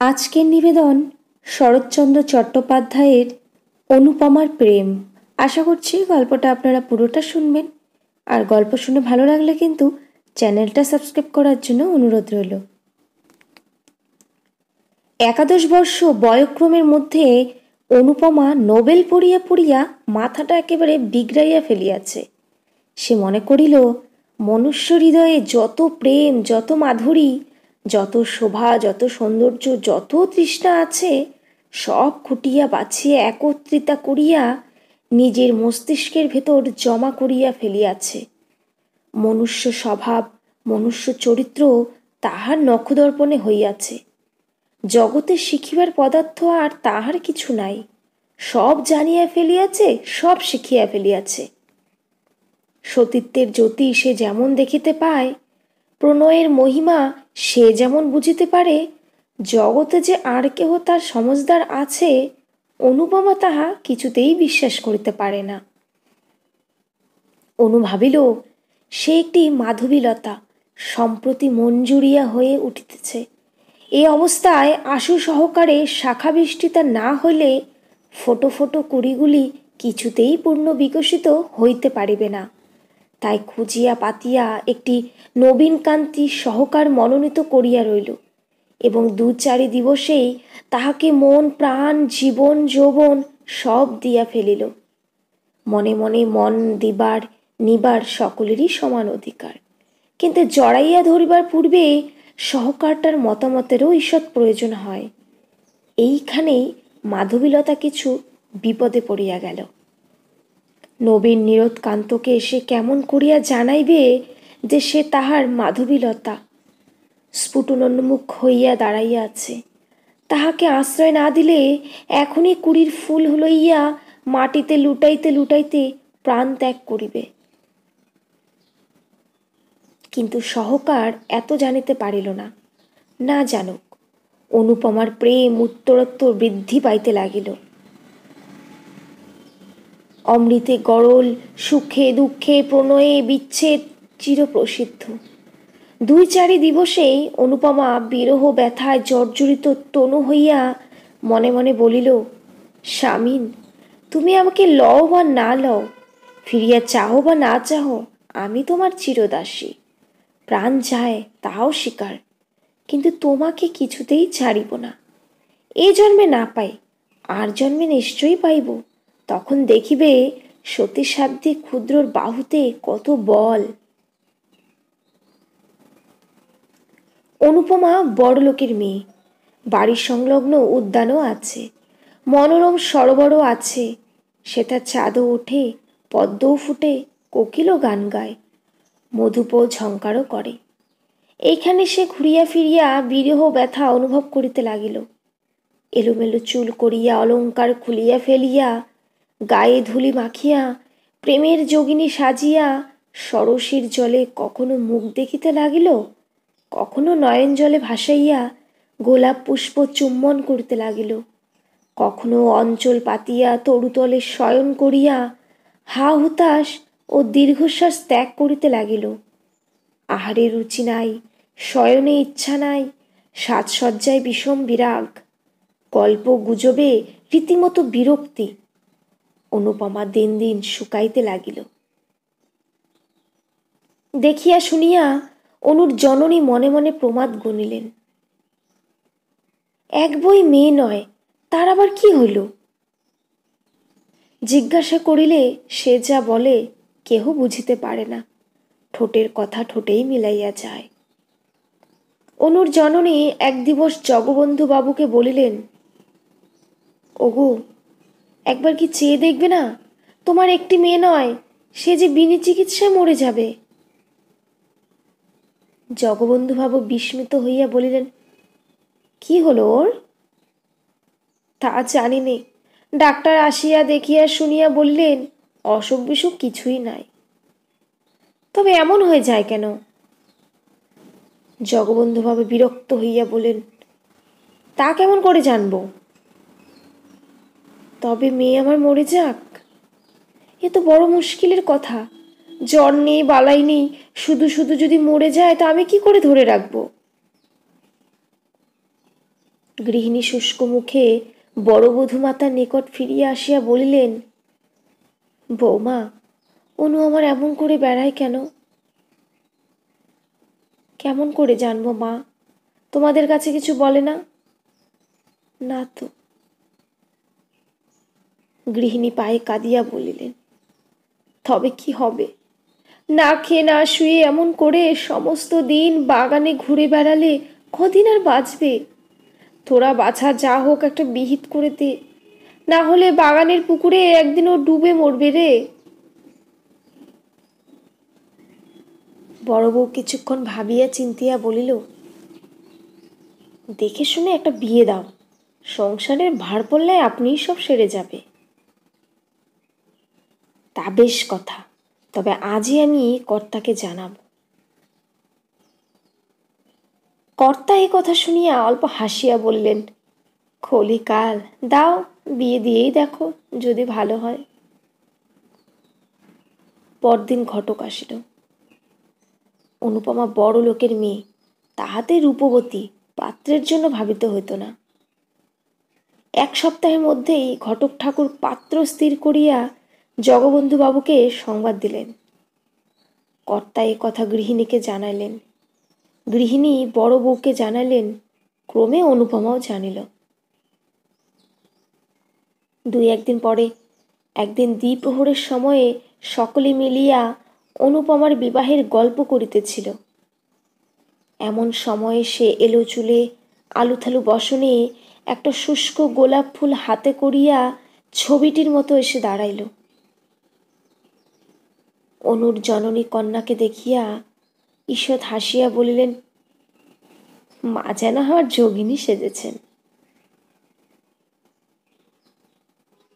আজকের নিবেদন শরৎচন্দ্র চট্টোপাধ্যায়ের অনুপমার প্রেম। আশা করছি গল্পটা আপনারা পুরোটা শুনবেন, আর গল্প শুনে ভালো লাগলে কিন্তু চ্যানেলটা সাবস্ক্রাইব করার জন্য অনুরোধ রইল। 11 বর্ষ বয়ক্রমের মধ্যে অনুপমা নোবেল পড়িয়া পড়িয়া মাথাটা একেবারে বিগড়াইয়া ফেলিয়াছে। সে মনে করিল, মনুষ্য হৃদয়ে যত প্রেম, যত মাধুরী, যত শোভা, যত সৌন্দর্য, যত তৃষ্ণা আছে, সব খুঁটিয়া বাছিয়া একত্রিতা করিয়া নিজের মস্তিষ্কের ভেতর জমা করিয়া ফেলিয়াছে। মনুষ্য স্বভাব, মনুষ্য চরিত্র তাহার নখদর্পণে হইয়াছে। জগতে শিখিবার পদার্থ আর তাহার কিছু নাই। সব জানিয়া ফেলিয়াছে, সব শিখিয়া ফেলিয়াছে। সতীত্বের জ্যোতি সে যেমন দেখিতে পায়, প্রণয়ের মহিমা সে যেমন বুঝিতে পারে, জগতে যে আর কেহ তার সমজদার আছে, অনুপমা তাহা কিছুতেই বিশ্বাস করিতে পারে না। অনু ভাবিল, সে একটি মাধবীলতা, সম্প্রতি মঞ্জুরিয়া হয়ে উঠিতেছে। এই অবস্থায় আশু সহকারে শাখাবেষ্টিতা না হইলে ফোটো ফোটো কুড়িগুলি কিছুতেই পূর্ণ বিকশিত হইতে পারিবে না। তাই খুঁজিয়া পাতিয়া একটি নবীন কান্তি সহকার মনোনীত করিয়া রইল, এবং 2-4 দিবসেই তাহাকে মন প্রাণ জীবন যৌবন সব দিয়া ফেলিল। মনে মনে মন দিবার নিবার সকলেরই সমান অধিকার, কিন্তু জড়াইয়া ধরিবার পূর্বে সহকারটার মতামতেরও ঈষৎ প্রয়োজন হয়। এইখানেই মাধবীলতা কিছু বিপদে পড়িয়া গেল। নবীন নীরোৎকান্তকে সে কেমন করিয়া জানাইবে যে সে তাহার মাধবীলতা? স্ফুটনোন্মুখ হইয়া দাঁড়াইয়া আছে। তাহাকে আশ্রয় না দিলে এখনই কুড়ির ফুল লইয়া মাটিতে লুটাইতে লুটাইতে প্রাণ ত্যাগ করিবে। কিন্তু সহকার এত জানিতে পারিল না। না জানুক, অনুপমার প্রেম উত্তরোত্তর বৃদ্ধি পাইতে লাগিল। অমৃতে গরল, সুখে দুঃখে প্রণয়ে বিচ্ছেদ চিরপ্রসিদ্ধ। 2-4 দিবসেই অনুপমা বিরহ ব্যথায় জর্জরিত তনু হইয়া মনে মনে বলিল, স্বামীন, তুমি আমাকে লও বা না লও, ফিরিয়া চাহো বা না চাহো, আমি তোমার চিরদাসী। প্রাণ যায় তাও স্বীকার, কিন্তু তোমাকে কিছুতেই ছাড়িব না। এই জন্মে না পাই, আর জন্মে নিশ্চয়ই পাইব। তখন দেখিবে সতীসাধ্যে ক্ষুদ্রর বাহুতে কত বল। অনুপমা বড়লোকের মেয়ে, বাড়ির সংলগ্ন উদ্যানও আছে, মনোরম সরোবরও আছে। সেটা চাঁদও ওঠে, পদ্মও ফুটে, কোকিলও গান গায়, মধুপ ঝঙ্কারও করে। এইখানে সে ঘুরিয়া ফিরিয়া বিরহ ব্যথা অনুভব করিতে লাগিল। এলোমেলো চুল করিয়া অলঙ্কার খুলিয়া ফেলিয়া, গায়ে ধুলি মাখিয়া, প্রেমের যোগিনী সাজিয়া সরসীর জলে কখনো মুখ দেখিতে লাগিল, কখনো নয়ন জলে ভাসাইয়া গোলাপ পুষ্প চুম্বন করিতে লাগিল, কখনো অঞ্চল পাতিয়া তরুতলে শয়ন করিয়া হা হুতাশ ও দীর্ঘশ্বাস ত্যাগ করিতে লাগিল। আহারে রুচি নাই, শয়নে ইচ্ছা নাই, সাজসজ্জায় বিষম বিরাগ, গল্প গুজবে রীতিমতো বিরক্তি। অনুপমা দিন দিন শুকাইতে লাগিল। দেখিয়া শুনিয়া অনুর জননী মনে মনে প্রমাদ গণিলেন। এক বই মেয়ে নয়, তার আবার কি হইল? জিজ্ঞাসা করিলে সে যা বলে কেহ বুঝিতে পারে না। ঠোঁটের কথা ঠোঁটেই মিলাইয়া যায়। অনুর জননী এক দিবস জগবন্ধু বাবুকে বলিলেন, ওগো, একবার কি চেয়ে দেখবে না? তোমার একটি মেয়ে নয়, সে যে বিনি চিকিৎসায় মরে যাবে। জগবন্ধু বাবু বিস্মিত হইয়া বলিলেন, কি হলো ওর? তা জানি নে, ডাক্তার আসিয়া দেখিয়া শুনিয়া বললেন অসুখ বিসুখ কিছুই নাই। তবে এমন হয়ে যায় কেন? জগবন্ধু বাবু বিরক্ত হইয়া বলেন, তা কেমন করে জানবো? তবে মেয়ে আমার মরে যাক, এ তো বড় মুশকিলের কথা। জ্বর নেই, বালাই নেই, শুধু শুধু যদি মরে যায় তা আমি কি করে ধরে রাখবো? গৃহিণী শুষ্ক মুখে বড় বধূমাতার নিকট ফিরিয়া আসিয়া বলিলেন, বৌমা, অনু আমার এমন করে বেড়ায় কেন? কেমন করে জানবো মা? তোমাদের কাছে কিছু বলে না? না তো। গৃহিণী পায়ে কাঁদিয়া বলিলেন, তবে কি হবে? না খেয়ে না শুয়ে এমন করে সমস্ত দিন বাগানে ঘুরে বেড়ালে কদিন আর বাঁচবে? তোরা বাছা যা হোক একটা বিহিত করে দে, না হলে বাগানের পুকুরে একদিন ও ডুবে মরবে রে। বড় বউ কিছুক্ষণ ভাবিয়া চিন্তিয়া বলিল, দেখে শুনে একটা বিয়ে দাও, সংসারের ভার পড়লে আপনিই সব সেরে যাবে। তা বেশ কথা, তবে আজই আমি কর্তাকে জানাব। কর্তা এ কথা শুনিয়া অল্প হাসিয়া বললেন, কলিকাল, দাও, বিয়ে দিয়েই দেখো, যদি ভালো হয়। পরদিন ঘটক আসিল। অনুপমা বড় লোকের মেয়ে, তাহাতে রূপবতী, পাত্রের জন্য ভাবিতে হইত না। এক সপ্তাহের মধ্যেই ঘটক ঠাকুর পাত্র স্থির করিয়া জগবন্ধু বাবুকে সংবাদ দিলেন। কর্তা এ কথা গৃহিণীকে জানাইলেন, গৃহিণী বড় বউকে জানাইলেন, ক্রমে অনুপমাও জানিল। দুই একদিন পরে একদিন দ্বিপ্রহরের সময়ে সকলে মিলিয়া অনুপমার বিবাহের গল্প করিতেছিল। এমন সময়ে সে এলো চুলে আলুথালু বসনে একটা শুষ্ক গোলাপ ফুল হাতে করিয়া ছবিটির মতো এসে দাঁড়াইল। অনুর জননী কন্যাকে দেখিয়া ঈষৎ হাসিয়া বলিলেন, মা যেন আমার যোগিনী সেজেছেন।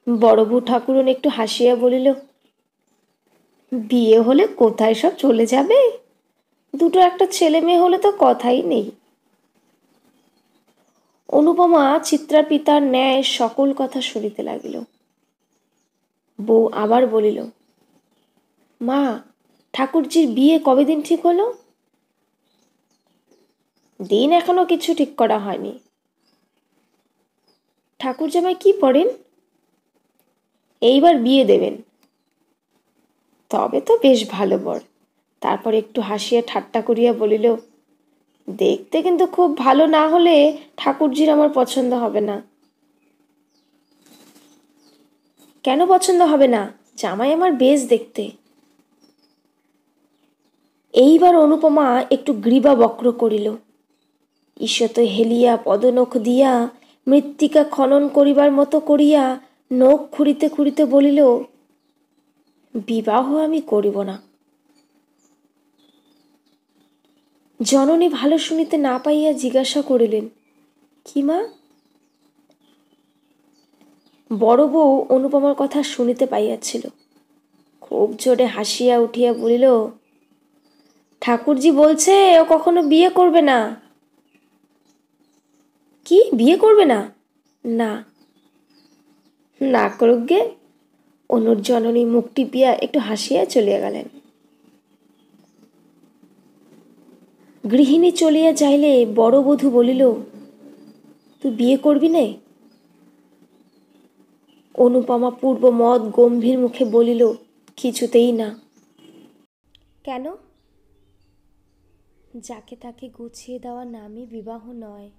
বড় বউ ঠাকুরন একটু হাসিয়া বলিল, বিয়ে হলে কোথায় সব চলে যাবে, দুটো একটা ছেলে মেয়ে হলে তো কথাই নেই। অনুপমা চিত্রা পিতার ন্যায় সকল কথা শুনিতে লাগিল। বউ আবার বলিল, মা, ঠাকুরজির বিয়ে কবে দিন ঠিক হলো? দিন এখনো কিছু ঠিক করা হয়নি। ঠাকুর জামাই কি পড়েন? এইবার বিয়ে দেবেন। তবে তো বেশ ভালো বর। তারপর একটু হাসিয়া ঠাট্টা করিয়া বলিল, দেখতে কিন্তু খুব ভালো না হলে ঠাকুরজির আমার পছন্দ হবে না। কেন পছন্দ হবে না? জামাই আমার বেশ দেখতে। এইবার অনুপমা একটু গ্রীবা বক্র করিল। ঈষৎ হেলিয়া পদনখ দিয়া মৃত্তিকা খনন করিবার মতো করিয়া নখ খুঁড়িতে খুঁড়িতে বলিল, বিবাহ আমি করিব না। জননী ভালো শুনিতে না পাইয়া জিজ্ঞাসা করিলেন, কি মা? বড় বউ অনুপমার কথা শুনিতে পাইয়াছিল। খুব জোরে হাসিয়া উঠিয়া বলিল, ঠাকুরজি বলছে ও কখনো বিয়ে করবে না। কি, বিয়ে করবে না? না। না করুক গে। অনুর জননী মুখ টিপিয়া একটু হাসিয়া চলিয়া গেলেন। গৃহিণী চলিয়া যাইলে বড় বধূ বলিল, তুই বিয়ে করবি নে? অনুপমা পূর্বমদ গম্ভীর মুখে বলিল, কিছুতেই না। কেন? যাকে তাকে গুছিয়ে দেওয়া নামই বিবাহ নয়।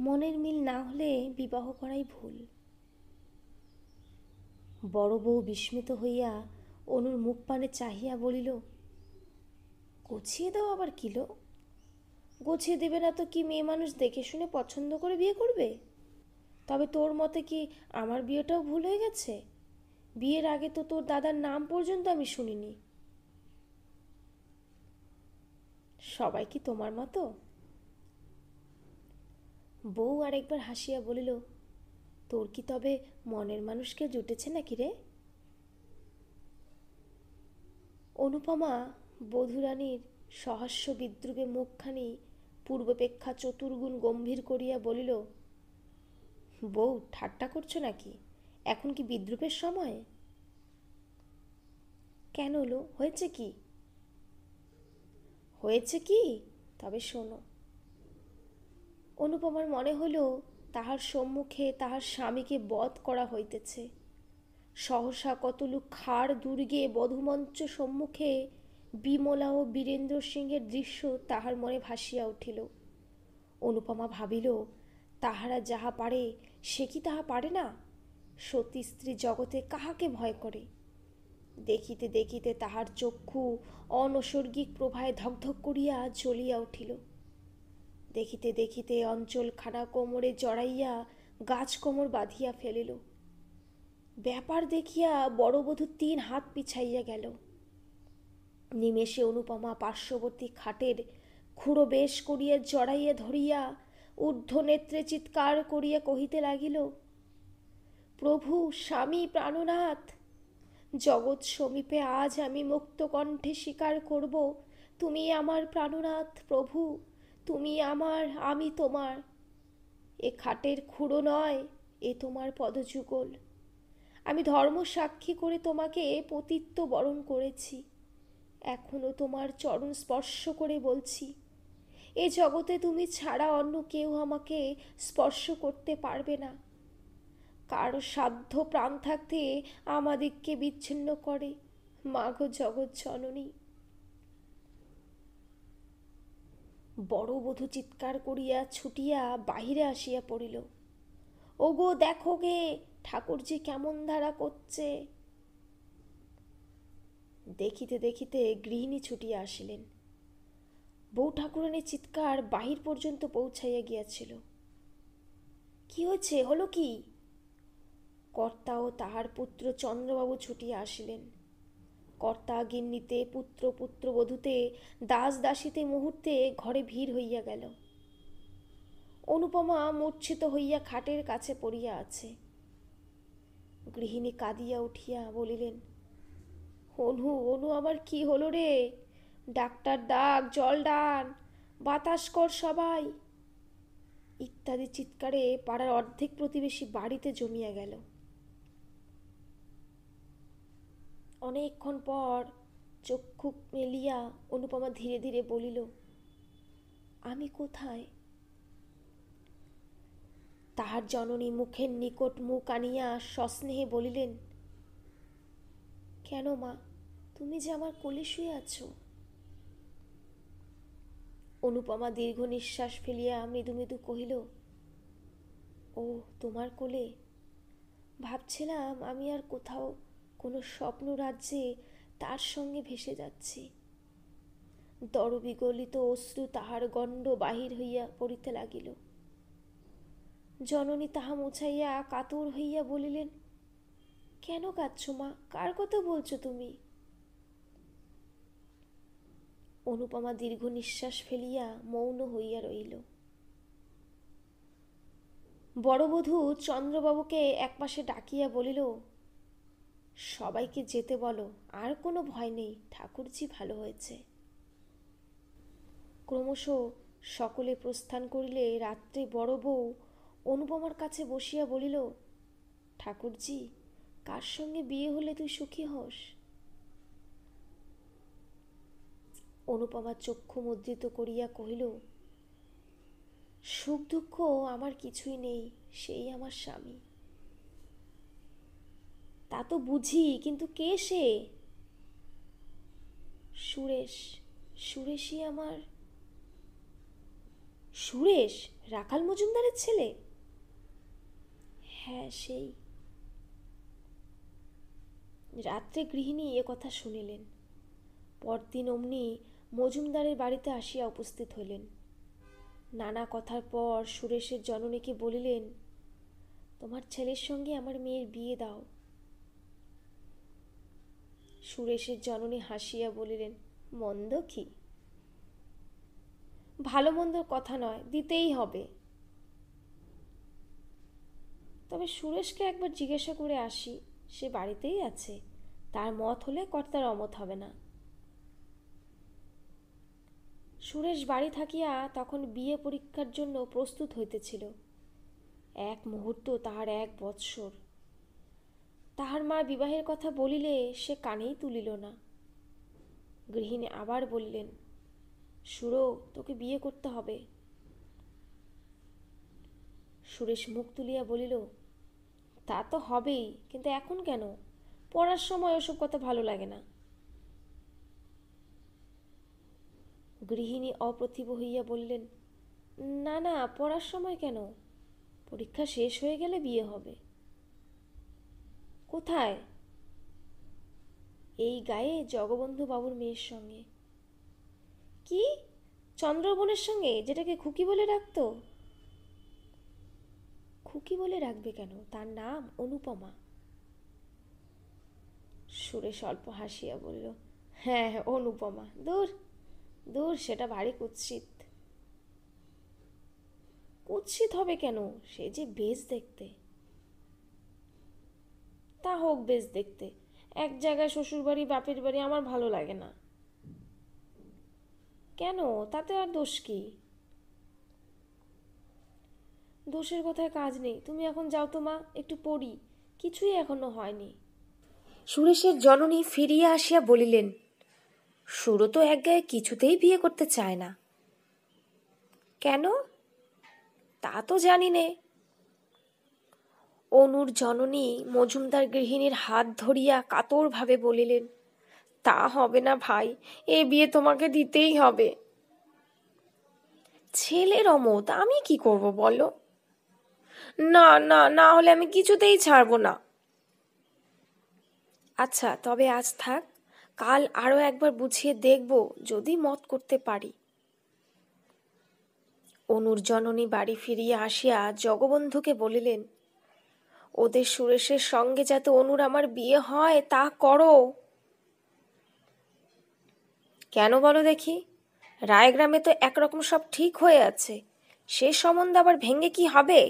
মনের মিল না হলে বিবাহ করাই ভুল। বড় বউ বিস্মিত হইয়া অনুর মুখ পানে চাহিয়া বলিল, গুছিয়ে দাও আবার কিলো? গুছিয়ে দেবে না তো কি মেয়ে মানুষ দেখে শুনে পছন্দ করে বিয়ে করবে? তবে তোর মতে কি আমার বিয়েটাও ভুল হয়ে গেছে? বিয়ের আগে তো তোর দাদার নাম পর্যন্ত আমি শুনিনি। সবাই কি তোমার মতো? বউ আরেকবার হাসিয়া বলিল, তোর কি তবে মনের মানুষকে জুটেছে নাকি রে? অনুপমা বধূরানীর সহাস্য বিদ্রুপে মুখখানি পূর্বাপেক্ষা চতুর্গুণ গম্ভীর করিয়া বলিল, বউ, ঠাট্টা করছো নাকি? এখন কি বিদ্রুপের সময়? কেন লো, হয়েছে কি? হয়েছে কি? তবে শোনো। অনুপমার মনে হলো তাহার সম্মুখে তাহার স্বামীকে বধ করা হইতেছে। সহসা কতলুক খাড় দুর্গে বধূমঞ্চ সম্মুখে বিমলা ও বীরেন্দ্র সিংহের দৃশ্য তাহার মনে ভাসিয়া উঠিল। অনুপমা ভাবিল, তাহারা যাহা পারে সে কি তাহা পারে না? সতী স্ত্রী জগতে কাহাকে ভয় করে? দেখিতে দেখিতে তাহার চক্ষু অনৈসর্গিক প্রভায় ধকধক করিয়া জ্বলিয়া উঠিল। দেখিতে দেখিতে অঞ্চলখানা কোমরে জড়াইয়া গাছ কোমর বাঁধিয়া ফেলিল। ব্যাপার দেখিয়া বড়বধূ 3 হাত পিছাইয়া গেল। নিমেষে অনুপমা পার্শ্ববর্তী খাটের খুঁড়ো বেশ করিয়া জড়াইয়া ধরিয়া ঊর্ধ্বনেত্রে চিৎকার করিয়া কহিতে লাগিল, প্রভু, স্বামী প্রাণনাথ, জগৎ সমীপে আজ আমি মুক্ত কণ্ঠে স্বীকার করব, তুমি আমার প্রাণনাথ। প্রভু, তুমি আমার, আমি তোমার। এ খাটের খুঁড়ো নয়, এ তোমার পদযুগল। আমি ধর্ম সাক্ষী করে তোমাকে পতিত্ব বরণ করেছি। এখনো তোমার চরণ স্পর্শ করে বলছি, এ জগতে তুমি ছাড়া অন্য কেউ আমাকে স্পর্শ করতে পারবে না। কারো সাধ্য প্রাণ থাকতে আমাদিগকে বিচ্ছিন্ন করে, মাগো জগৎ জননী। বড় বধূ চিৎকার করিয়া ছুটিয়া বাহিরে আসিয়া পড়িল। ওগো, দেখো গে, ঠাকুরজি কেমন ধারা করছে। দেখিতে দেখিতে গৃহিণী ছুটিয়া আসিলেন। বউ ঠাকুরানীর চিৎকার বাহির পর্যন্ত পৌঁছাইয়া গিয়াছিল। কি হয়েছে, হলো কি? কর্তা ও তাহার পুত্র চন্দ্রবাবু ছুটিয়া আসিলেন। কর্তা গিন্নিতে, পুত্র পুত্রবধূতে, দাস দাসীতে মুহূর্তে ঘরে ভিড় হইয়া গেল। অনুপমা মূর্ছিত হইয়া খাটের কাছে পড়িয়া আছে। গৃহিণী কাঁদিয়া উঠিয়া বলিলেন, অনু, অনু, আমার কি হলো রে? ডাক্তার ডাক, জল ডান, বাতাস কর সবাই, ইত্যাদি চিৎকারে পাড়ার অর্ধেক প্রতিবেশী বাড়িতে জমিয়া গেল। অনেকক্ষণ পর চক্ষু মেলিয়া অনুপমা ধীরে ধীরে বলিল, আমি কোথায়? তাহার জননী মুখের নিকট মুখ আনিয়া সস্নেহে বলিলেন, কেন মা, তুমি যে আমার কোলে শুয়ে আছো। অনুপমা দীর্ঘ নিঃশ্বাস ফেলিয়া মৃদু মৃদু কহিল, ও তোমার কোলে? ভাবছিলাম আমি আর কোথাও কোনো স্বপ্ন রাজ্যে তার সঙ্গে ভেসে যাচ্ছি। দরবিগলিত অশ্রু তাহার গণ্ড বাহির হইয়া পড়িতে লাগিল। জননী তাহা মুছাইয়া কাতর হইয়া বলিলেন, কেন কাঁদছ মা? কার কথা বলছো তুমি? অনুপমা দীর্ঘ নিঃশ্বাস ফেলিয়া মৌন হইয়া রইল। বড়বধূ চন্দ্রবাবুকে একপাশে ডাকিয়া বলিল, সবাইকে যেতে বলো, আর কোনো ভয় নেই, ঠাকুরজি ভালো হয়েছে। ক্রমশ সকলে প্রস্থান করিলে রাত্রে বড় বউ অনুপমার কাছে বসিয়া বলিল, ঠাকুরজি, কার সঙ্গে বিয়ে হলে তুই সুখী হস? অনুপমা চক্ষু মুদ্রিত করিয়া কহিল, সুখ দুঃখ আমার কিছুই নেই, সেই আমার স্বামী। তা তো বুঝি, কিন্তু কে সে? সুরেশ, সুরেশই আমার। সুরেশ রাখাল মজুমদারের ছেলে? হ্যাঁ, সেই। রাত্রে গৃহিণী এ কথা শুনিলেন। পরদিন অমনি মজুমদারের বাড়িতে আসিয়া উপস্থিত হইলেন। নানা কথার পর সুরেশের জননীকে বলিলেন, তোমার ছেলের সঙ্গে আমার মেয়ের বিয়ে দাও। সুরেশের জননী হাসিয়া বলিলেন, মন্দ কি? ভালো মন্দর কথা নয়, দিতেই হবে। তবে সুরেশকে একবার জিজ্ঞাসা করে আসি, সে বাড়িতেই আছে, তার মত হলে কর্তার অমত হবে না। সুরেশ বাড়ি থাকিয়া তখন বিয়ে পরীক্ষার জন্য প্রস্তুত হইতেছিল। এক মুহূর্ত তাহার 1 বৎসর। তাহার মা বিবাহের কথা বলিলে সে কানেই তুলিল না। গৃহিণী আবার বললেন, সুরো, তোকে বিয়ে করতে হবে। সুরেশ মুখ তুলিয়া বলিল, তা তো হবেই, কিন্তু এখন কেন? পড়ার সময় ওসব কথা ভালো লাগে না। গৃহিণী অপ্রতিভ হইয়া বললেন, না না, পড়ার সময় কেন? পরীক্ষা শেষ হয়ে গেলে বিয়ে হবে। কোথায়? এই গায়ে জগবন্ধু বাবুর মেয়ের সঙ্গে। কি? চন্দ্রবোনের সঙ্গে, যেটাকে খুকি বলে ডাকতো? খুকি বলে রাখবে কেন? তার নাম অনুপমা। সুরেশ অল্প হাসিয়া বলল, হ্যাঁ হ্যাঁ, অনুপমা। দূর দূর, সেটা ভারী কুৎসিত। কুৎসিত হবে কেন? সে যে বেশ দেখতে। তা হোক বেশ দেখতে, এক জায়গায় শ্বশুরবাড়ি বাপের বাড়ি আমার ভালো লাগে না। কেন? তাতে আর দোষ কি? দোষের কথায় কাজ নেই। তুমি এখন যাও তো মা, একটু পড়ি, কিছুই এখনো হয়নি। সুরেশের জননী ফিরিয়া আসিয়া বলিলেন, সুরো তো এক গায়ে কিছুতেই বিয়ে করতে চায় না। কেন? তা তো জানি নে। অনুর জননী মজুমদার গৃহিণীর হাত ধরিয়া কাতরভাবে বলিলেন, তা হবে না ভাই, এ বিয়ে তোমাকে দিতেই হবে। ছেলের অমত, আমি কি করব বলো? না না, না হলে আমি কিছুতেই ছাড়বো না। আচ্ছা, তবে আজ থাক, কাল আরো একবার বুঝিয়ে দেখব, যদি মত করতে পারি। অনুর জননী বাড়ি ফিরিয়া আসিয়া জগবন্ধুকে বলিলেন, ওদের সুরেশের সঙ্গে যাতে অনুর আমার বিয়ে হয় তা করো। কেন বলো দেখি? রায়গ্রামে তো একরকম সব ঠিক হয়ে আছে, সে সম্বন্ধে আবার ভেঙে কি হবে?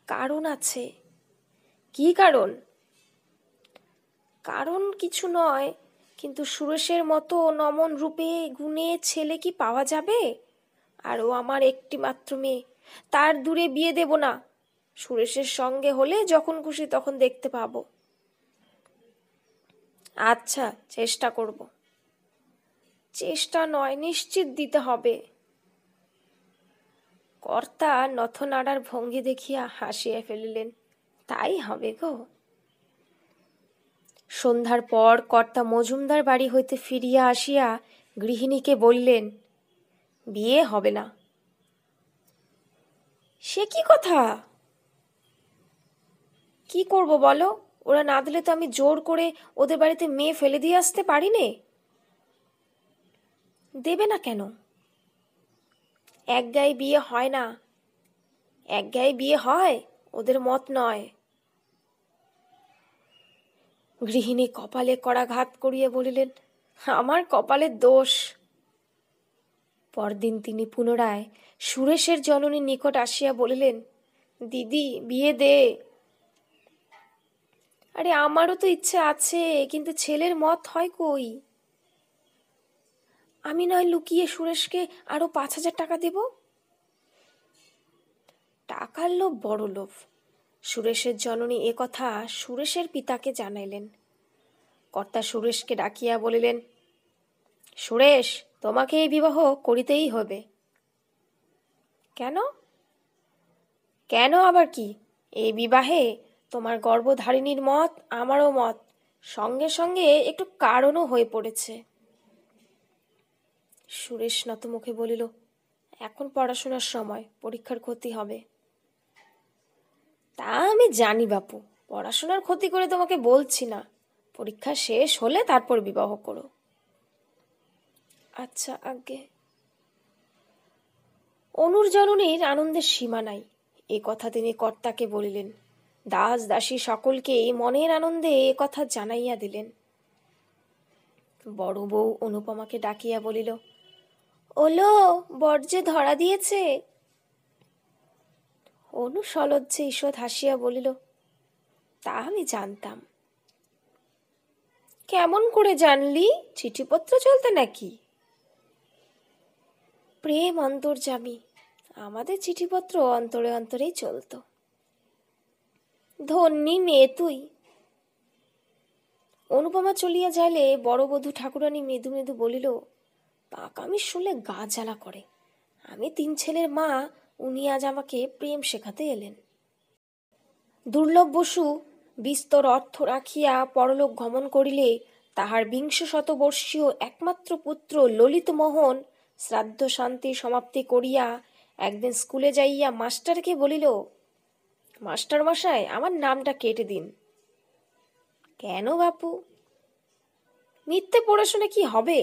কারণ আছে। কি কারণ? কারণ কিছু নয়, কিন্তু সুরেশের মতো নমন রূপে গুণে ছেলে কি পাওয়া যাবে? আর ও আমার একটি মাত্র মেয়ে, তার দূরে বিয়ে দেব না। সুরেশের সঙ্গে হলে যখন খুশি তখন দেখতে পাবো। আচ্ছা, চেষ্টা করব। চেষ্টা নয়, নিশ্চিত দিতে হবে। কর্তা নথনাড়ার ভঙ্গি দেখিয়া হাসিয়া ফেলিলেন, তাই হবে গো। সন্ধ্যার পর কর্তা মজুমদার বাড়ি হইতে ফিরিয়া আসিয়া গৃহিণীকে বললেন, বিয়ে হবে না। সে কি কথা? কি করব বলো? ওরা না দিলে তো আমি জোর করে ওদের বাড়িতে মেয়ে ফেলে দিয়ে আসতে পারি নে। দেবে না কেন? এক গায়ে বিয়ে হয় না। এক গায়ে বিয়ে হয়, ওদের মত নয়। গৃহিণী কপালে করাঘাত করিয়া বলিলেন, আমার কপালের দোষ। পরদিন তিনি পুনরায় সুরেশের জননীর নিকট আসিয়া বলিলেন, দিদি, বিয়ে দে। আরে আমারও তো ইচ্ছে আছে, কিন্তু ছেলের মত হয় কই? আমি নয় লুকিয়ে সুরেশকে আরো 5,000 টাকা দেব। টাকার লোভ বড় লোভ। সুরেশের জননী এ কথা সুরেশের পিতাকে জানাইলেন। কর্তা সুরেশকে ডাকিয়া বলিলেন, সুরেশ, তোমাকে এই বিবাহ করিতেই হবে। কেন? কেন আবার কি? এই বিবাহে তোমার গর্ভধারিণীর মত, আমারও মত, সঙ্গে সঙ্গে একটু কারণও হয়ে পড়েছে। সুরেশ নতমুখে বলিল, এখন পড়াশোনার সময়, পরীক্ষার ক্ষতি হবে। তা আমি জানি বাপু, পড়াশোনার ক্ষতি করে তোমাকে বলছি না, পরীক্ষা শেষ হলে তারপর বিবাহ করো। আচ্ছা আজ্ঞে। অনুর জননীর আনন্দের সীমা নাই, এ কথা তিনি কর্তাকে বলিলেন। দাস দাসী সকলকেই মনের আনন্দে এ কথা জানাইয়া দিলেন। বড় বউ অনুপমাকে ডাকিয়া বলিল, ওলো, বর যে ধরা দিয়েছে। অনু সলজ্জে ঈষৎ হাসিয়া বলিল, তা আমি জানতাম। কেমন করে জানলি? চিঠিপত্র চলতে নাকি? প্রেম অন্তর্যামী, আমাদের চিঠিপত্র অন্তরে অন্তরেই চলতো। ধন্যী মেয়ে তুই। অনুপমা চলিয়া যাইলে বড় বধূ ঠাকুরানী মৃদু মৃদু বলিল, পাকামি শুনলে গা জ্বালা করে। আমি 3 ছেলের মা, উনি আজ আমাকে প্রেম শেখাতে এলেন। দুর্লভ বসু বিস্তর অর্থ রাখিয়া পরলোক গমন করিলে তাহার ২০ শতবর্ষীয় একমাত্র পুত্র ললিতমোহন শ্রাদ্ধ শান্তি সমাপ্তি করিয়া একদিন স্কুলে যাইয়া মাস্টারকে বলিল, মাস্টার মশাই, আমার নামটা কেটে দিন। কেন বাপু? মিথ্যে পড়াশোনা কি হবে?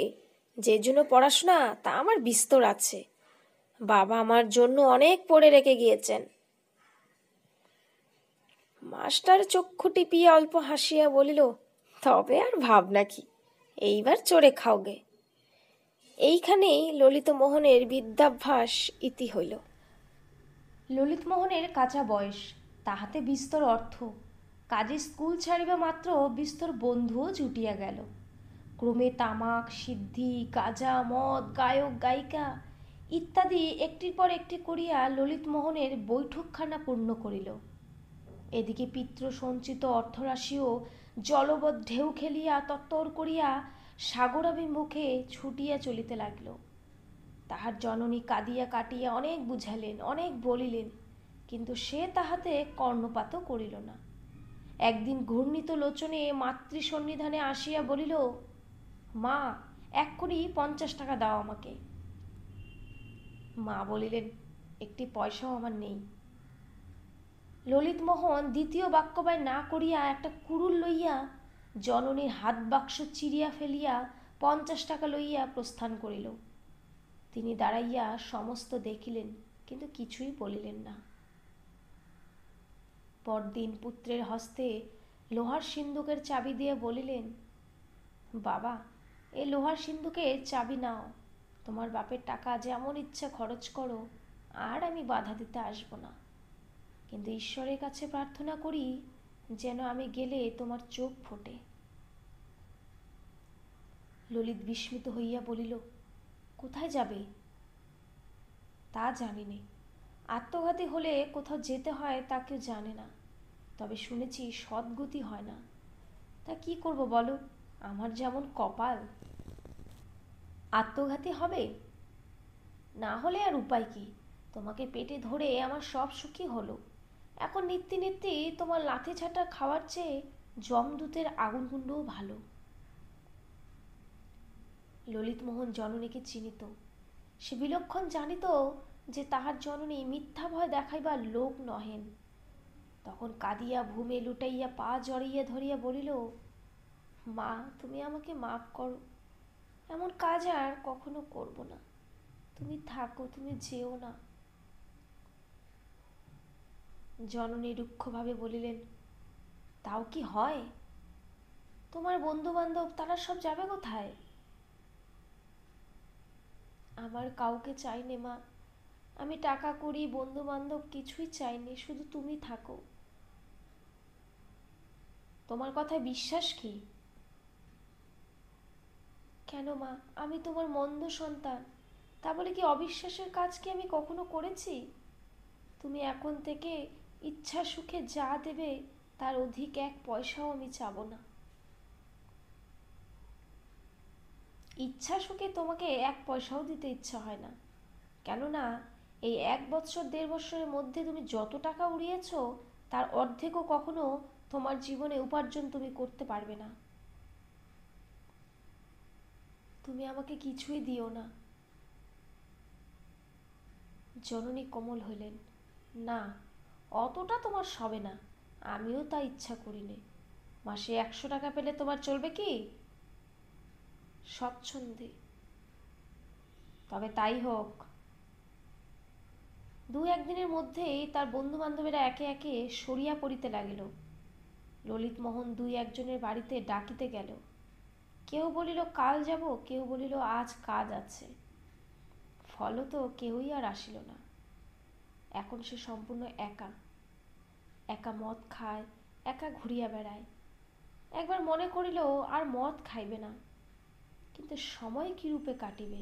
যে জন্য পড়াশোনা তা আমার বিস্তর আছে। বাবা আমার জন্য অনেক পড়ে রেখে গিয়েছেন। মাস্টার চক্ষু টিপিয়া অল্প হাসিয়া বলিল, তবে আর ভাবনা কি, এইবার চড়ে খাওগে। এইখানেই ললিতমোহনের বিদ্যাভ্যাস ইতি হইল। ললিতমোহনের কাঁচা বয়স, তাহাতে বিস্তর অর্থ, কাজে স্কুল ছাড়িবা মাত্র বিস্তর বন্ধুও জুটিয়া গেল। ক্রমে তামাক, সিদ্ধি, গাঁজা, মদ, গায়ক গায়িকা ইত্যাদি একটির পর একটি করিয়া ললিতমোহনের বৈঠকখানা পূর্ণ করিল। এদিকে পিতৃ সঞ্চিত অর্থরাশিও জলবৎ ঢেউ খেলিয়া তত্তর করিয়া সাগরাভিমুখে ছুটিয়া চলিতে লাগিল। তাহার জননী কাঁদিয়া কাটিয়া অনেক বুঝাইলেন, অনেক বলিলেন, কিন্তু সে তাহাতে কর্ণপাতও করিল না। একদিন ঘূর্ণিত লোচনে মাতৃসন্নিধানে আসিয়া বলিল, মা, এক্ষুনি 50 টাকা দাও আমাকে। মা বলিলেন, একটি পয়সাও আমার নেই। ললিতমোহন দ্বিতীয় বাক্যবায় না করিয়া একটা কুড়ুল লইয়া জননীর হাত বাক্স চিরিয়া ফেলিয়া 50 টাকা লইয়া প্রস্থান করিল। তিনি দাঁড়াইয়া সমস্ত দেখিলেন, কিন্তু কিছুই বলিলেন না। পরদিন পুত্রের হস্তে লোহার সিন্দুকের চাবি দিয়ে বলিলেন, বাবা, এই লোহার সিন্দুকের চাবি নাও। তোমার বাপের টাকা যেমন ইচ্ছা খরচ করো, আর আমি বাধা দিতে আসব না। কিন্তু ঈশ্বরের কাছে প্রার্থনা করি যেন আমি গেলে তোমার চোখ ফোটে। ললিত বিস্মিত হইয়া বলিল, কোথায় যাবে? তা জানি নে। আত্মঘাতী হলে কোথাও যেতে হয় তা কেউ জানে না, তবে শুনেছি সদ্গতি হয় না। তা কি করব বলো, আমার যেমন কপাল। আত্মঘাতী হবে? না হলে আর উপায় কি? তোমাকে পেটে ধরে আমার সব সুখী হলো। এখন নিত্যি নিত্যি তোমার লাথি ছাটা খাওয়ার চেয়ে জমদূতের আগুন কুণ্ডও ভালো। ললিতমোহন জননীকে চিনিত। সে বিলক্ষণ জানিত যে তাহার জননী মিথ্যা ভয় দেখাইবার লোক নহেন। তখন কাঁদিয়া ভূমে লুটাইয়া পা জড়াইয়া ধরিয়া বলিল, মা, তুমি আমাকে মাফ করো, এমন কাজ আর কখনো করব না। তুমি থাকো, তুমি যেও না। জননী রুক্ষভাবে বলিলেন, তাও কি হয়? তোমার বন্ধু বান্ধব তারা সব যাবে কোথায়? আমার কাউকে চাইনে মা, আমি টাকা করি, বন্ধু বান্ধব কিছুই চাইনি, শুধু তুমি থাকো। তোমার কথায় বিশ্বাস কি? কেন মা, আমি তোমার মন্দ সন্তান, তা বলে কি অবিশ্বাসের কাজ কি আমি কখনো করেছি? তুমি এখন থেকে ইচ্ছা সুখে যা দেবে তার অধিক 1 পয়সাও আমি চাব না। ইচ্ছা সুখে তোমাকে 1 পয়সাও দিতে ইচ্ছা হয় না, কেননা এই 1 বৎসর 1.5 বৎসরের মধ্যে তুমি যত টাকা উড়িয়েছ তার অর্ধেকও কখনো তোমার জীবনে উপার্জন তুমি করতে পারবে না। তুমি আমাকে কিছুই দিও না। জননী কোমল হইলেন, না, অতটা তোমার সবে না, আমিও তা ইচ্ছা করিনি। মাসে 100 টাকা পেলে তোমার চলবে কি? স্বচ্ছন্দে। তবে তাই হোক। 2-1 দিনের মধ্যেই তার বন্ধু বান্ধবেরা একে একে সরিয়া পড়িতে লাগিল। ললিতমোহন 2-1 জনের বাড়িতে ডাকিতে গেল। কেউ বলিল কাল যাব, কেউ বলিল আজ কাজ আছে। ফলত কেউই আর আসিল না। এখন সে সম্পূর্ণ একা। একা মদ খায়, একা ঘুরিয়া বেড়ায়। একবার মনে করিল আর মদ খাইবে না, কিন্তু সময় কিরূপে কাটিবে?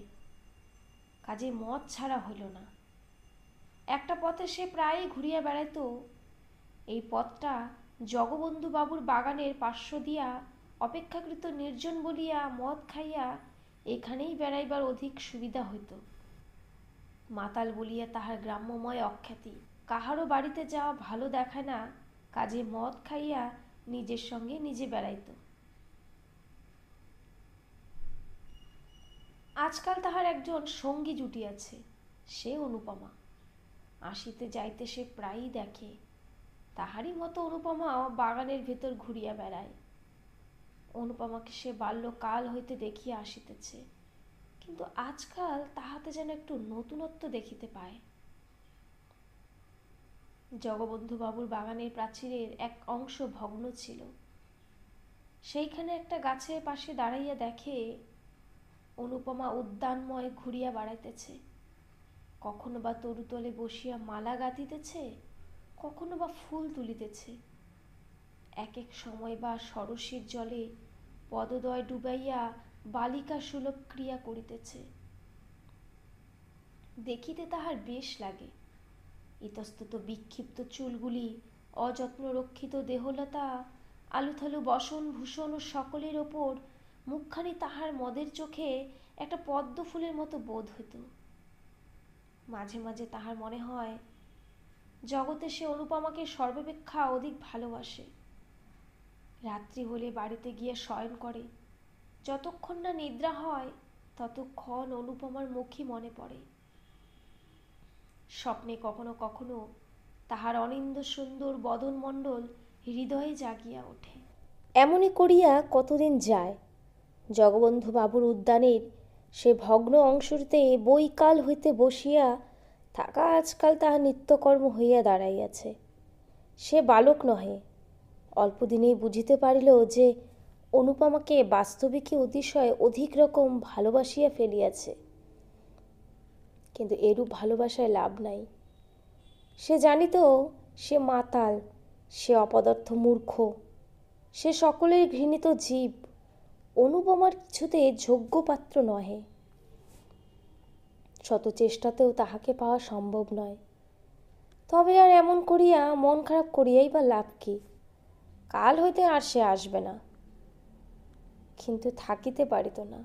কাজে মদ ছাড়া হইল না। একটা পথে সে প্রায়ই ঘুরিয়া বেড়াইত। এই পথটা জগবন্ধু বাবুর বাগানের পার্শ্ব দিয়া অপেক্ষাকৃত নির্জন বলিয়া মদ খাইয়া এখানেই বেড়াইবার অধিক সুবিধা হইত। মাতাল বলিয়া তাহার গ্রাম্যময় অখ্যাতি। কাহারও বাড়িতে যাওয়া ভালো দেখায় না, কাজে মদ খাইয়া নিজের সঙ্গে নিজে বেড়াইত। আজকাল তাহার একজন সঙ্গী জুটিয়াছে, সে অনুপমা। আসিতে যাইতে সে প্রায়ই দেখে। তাহারই মতো অনুপমাও বাগানের ভেতর ঘুরিয়া বেড়ায়। অনুপমাকে সে বাল্যকাল হইতে দেখিয়া আসিতেছে, কিন্তু আজকাল তাহাতে যেন একটু নতুনত্ব দেখিতে পায়। জগবন্ধু বাবুর বাগানের প্রাচীরের এক অংশ ভগ্ন ছিল। সেইখানে একটা গাছের পাশে দাঁড়াইয়া দেখে অনুপমা উদ্যানময় ঘুরিয়া বেড়াইতেছে। কখনো বা তরুতলে বসিয়া মালা গাঁথিতেছে, কখনো বা ফুল তুলিতেছে। এক এক সময় বা সরসীর জলে পদদয় ডুবাইয়া বালিকা সুলভ ক্রিয়া করিতেছে। দেখিতে তাহার বেশ লাগে। ইতস্তত বিক্ষিপ্ত চুলগুলি, অযত্ন রক্ষিত দেহলতা, আলুথালু বসন ভূষণ ও সকলের ওপর মুখখানি তাহার মদের চোখে একটা পদ্ম ফুলের মতো বোধ হইত। মাঝে মাঝে তাহার মনে হয় জগতে সে অনুপমাকে সর্বাপেক্ষা অধিক ভালোবাসে। রাত্রি হলে বাড়িতে গিয়ে শয়ন করে। যতক্ষণ না নিদ্রা হয় ততক্ষণ অনুপমার মুখই মনে পড়ে। স্বপ্নে কখনো কখনো তাহার অনিন্দ সুন্দর বদনমণ্ডল হৃদয়ে জাগিয়া ওঠে। এমনই করিয়া কতদিন যায়। জগবন্ধু বাবুর উদ্যানের সে ভগ্ন অংশটিতে বৈকাল হইতে বসিয়া থাকা আজকাল তাহার নিত্যকর্ম হইয়া দাঁড়াইয়াছে। সে বালক নহে। অল্পদিনেই বুঝিতে পারিল যে অনুপমাকে বাস্তবিকই অতিশয় অধিক রকম ভালোবাসিয়া ফেলিয়াছে। কিন্তু এরূপ ভালোবাসায় লাভ নাই। সে জানিত সে মাতাল, সে অপদার্থ মূর্খ, সে সকলের ঘৃণিত জীব। অনুপমার কিছুতে যোগ্য পাত্র নহে। শত চেষ্টাতেও তাহাকে পাওয়া সম্ভব নয়। তবে আর এমন করিয়া মন খারাপ করিয়াই বা লাভ কি? কাল হইতে আর সে আসবে না। কিন্তু থাকিতে পারিত না।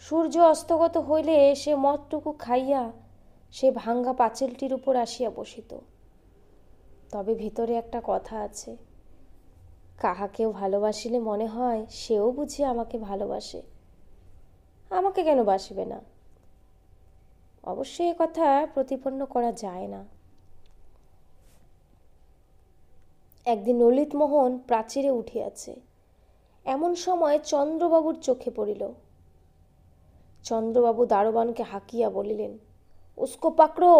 সূর্য অস্তগত হইলে সে মদটুকু খাইয়া সে ভাঙ্গা পাঁচিলটির উপর আসিয়া বসিত। তবে ভিতরে একটা কথা আছে, কাহাকেও ভালোবাসিলে মনে হয় সেও বুঝি আমাকে ভালোবাসে, আমাকে কেন বাসিবে না? অবশ্যই এ কথা প্রতিপন্ন করা যায় না। একদিন ললিতমোহন প্রাচীরে উঠিয়াছে। এমন সময় চন্দ্রবাবুর চোখে পড়িল। চন্দ্রবাবু দারোয়ানকে হাঁকিয়া বলিলেন, উস্কো পাকড়ো।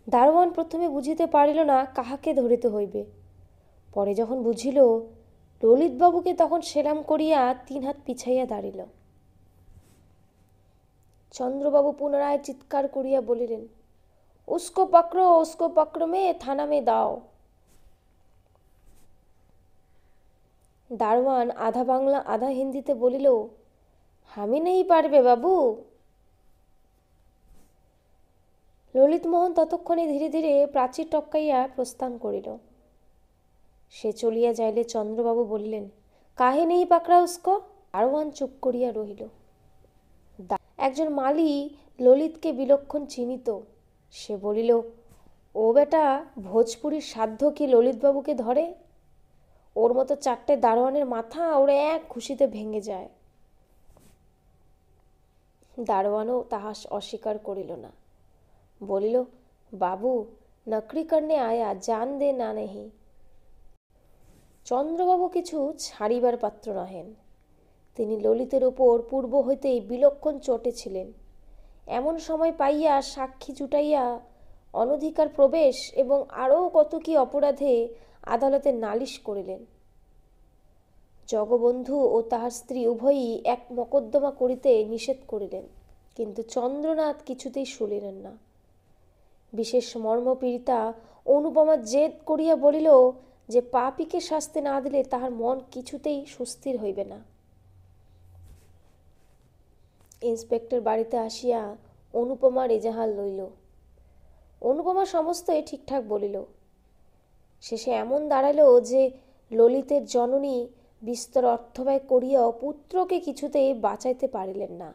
দারোয়ান প্রথমে বুঝিতে পারিল না কাহাকে ধরিতে হইবে। পরে যখন বুঝিল ললিতবাবুকে, তখন সেলাম করিয়া 3 হাত পিছাইয়া দাঁড়িল। চন্দ্রবাবু পুনরায় চিৎকার করিয়া বলিলেন, উস্কো পাকড়ো মে থানা মে দাও। দারোয়ান আধা বাংলা আধা হিন্দিতে বলিল, হামি নেই পারবে বাবু। ললিতমোহন ততক্ষণে ধীরে ধীরে প্রাচীর টপকাইয়া প্রস্থান করিল। সে চলিয়া যাইলে চন্দ্রবাবু বলিলেন, কাহে নেই পাকড়া উস্কো? দারোয়ান চুপ করিয়া রহিল। একজন মালি ললিতকে বিলক্ষণ চিনিত। সে বলিল, ও বেটা ভোজপুরির সাধ্য কি ললিতবাবুকে ধরে? ওর মতো 4টে দারোয়ানের মাথা ওরা এক খুশিতে ভেঙে যায়। দারোয়ানও তাহা অস্বীকার করিল না, বলিল, বাবু নকরি করনে আয়া, জান দে না নেহি। চন্দ্রবাবু কিছু ছাড়িবার পাত্র নহেন। তিনি ললিতের ওপর পূর্ব হইতেই বিলক্ষণ চটে ছিলেন। এমন সময় পাইয়া সাক্ষী জুটাইয়া অনধিকার প্রবেশ এবং আরও কত কি অপরাধে আদালতে নালিশ করিলেন। জগবন্ধু ও তাহার স্ত্রী উভয়ই এক মকদ্দমা করিতে নিষেধ করিলেন, কিন্তু চন্দ্রনাথ কিছুতেই শুনিলেন না। বিশেষ মর্মপীড়িতা অনুপমা জেদ করিয়া বলিল যে পাপীকে শাস্তি না দিলে তাহার মন কিছুতেই সুস্থির হইবে না। ইন্সপেক্টর বাড়িতে আসিয়া অনুপমার এজাহার লইল। অনুপমা সমস্তই ঠিকঠাক বলিল। শেষে এমন দাঁড়াইল যে ললিতের জননী বিস্তর অর্থব্যয় করিয়াও পুত্রকে কিছুতেই বাঁচাইতে পারিলেন না।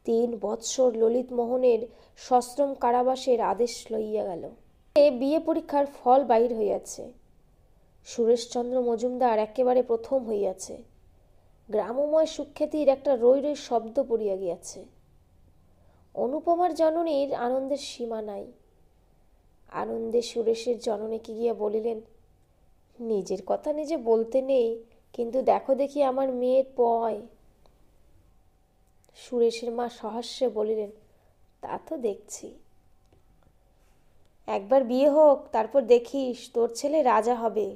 3 বৎসর ললিতমোহনের সশ্রম কারাবাসের আদেশ লইয়া গেল। বিয়ে পরীক্ষার ফল বাহির হইয়াছে। সুরেশচন্দ্র মজুমদার একেবারে প্রথম হইয়াছে। গ্রামময় সুখ্যাতির একটা রৈ রৈ শব্দ পড়িয়া গিয়াছে। অনুপমার জননীর আনন্দের সীমা নাই। আনন্দে সুরেশের জননীকে গিয়া বলিলেন, নিজের কথা নিজে বলতে নেই, কিন্তু দেখো দেখি আমার মেয়ের পয়। সুরেশের মা সহাস্যে বলিলেন, তা তো দেখছি। একবার বিয়ে হোক, তারপর দেখিস তোর ছেলে রাজা হবে।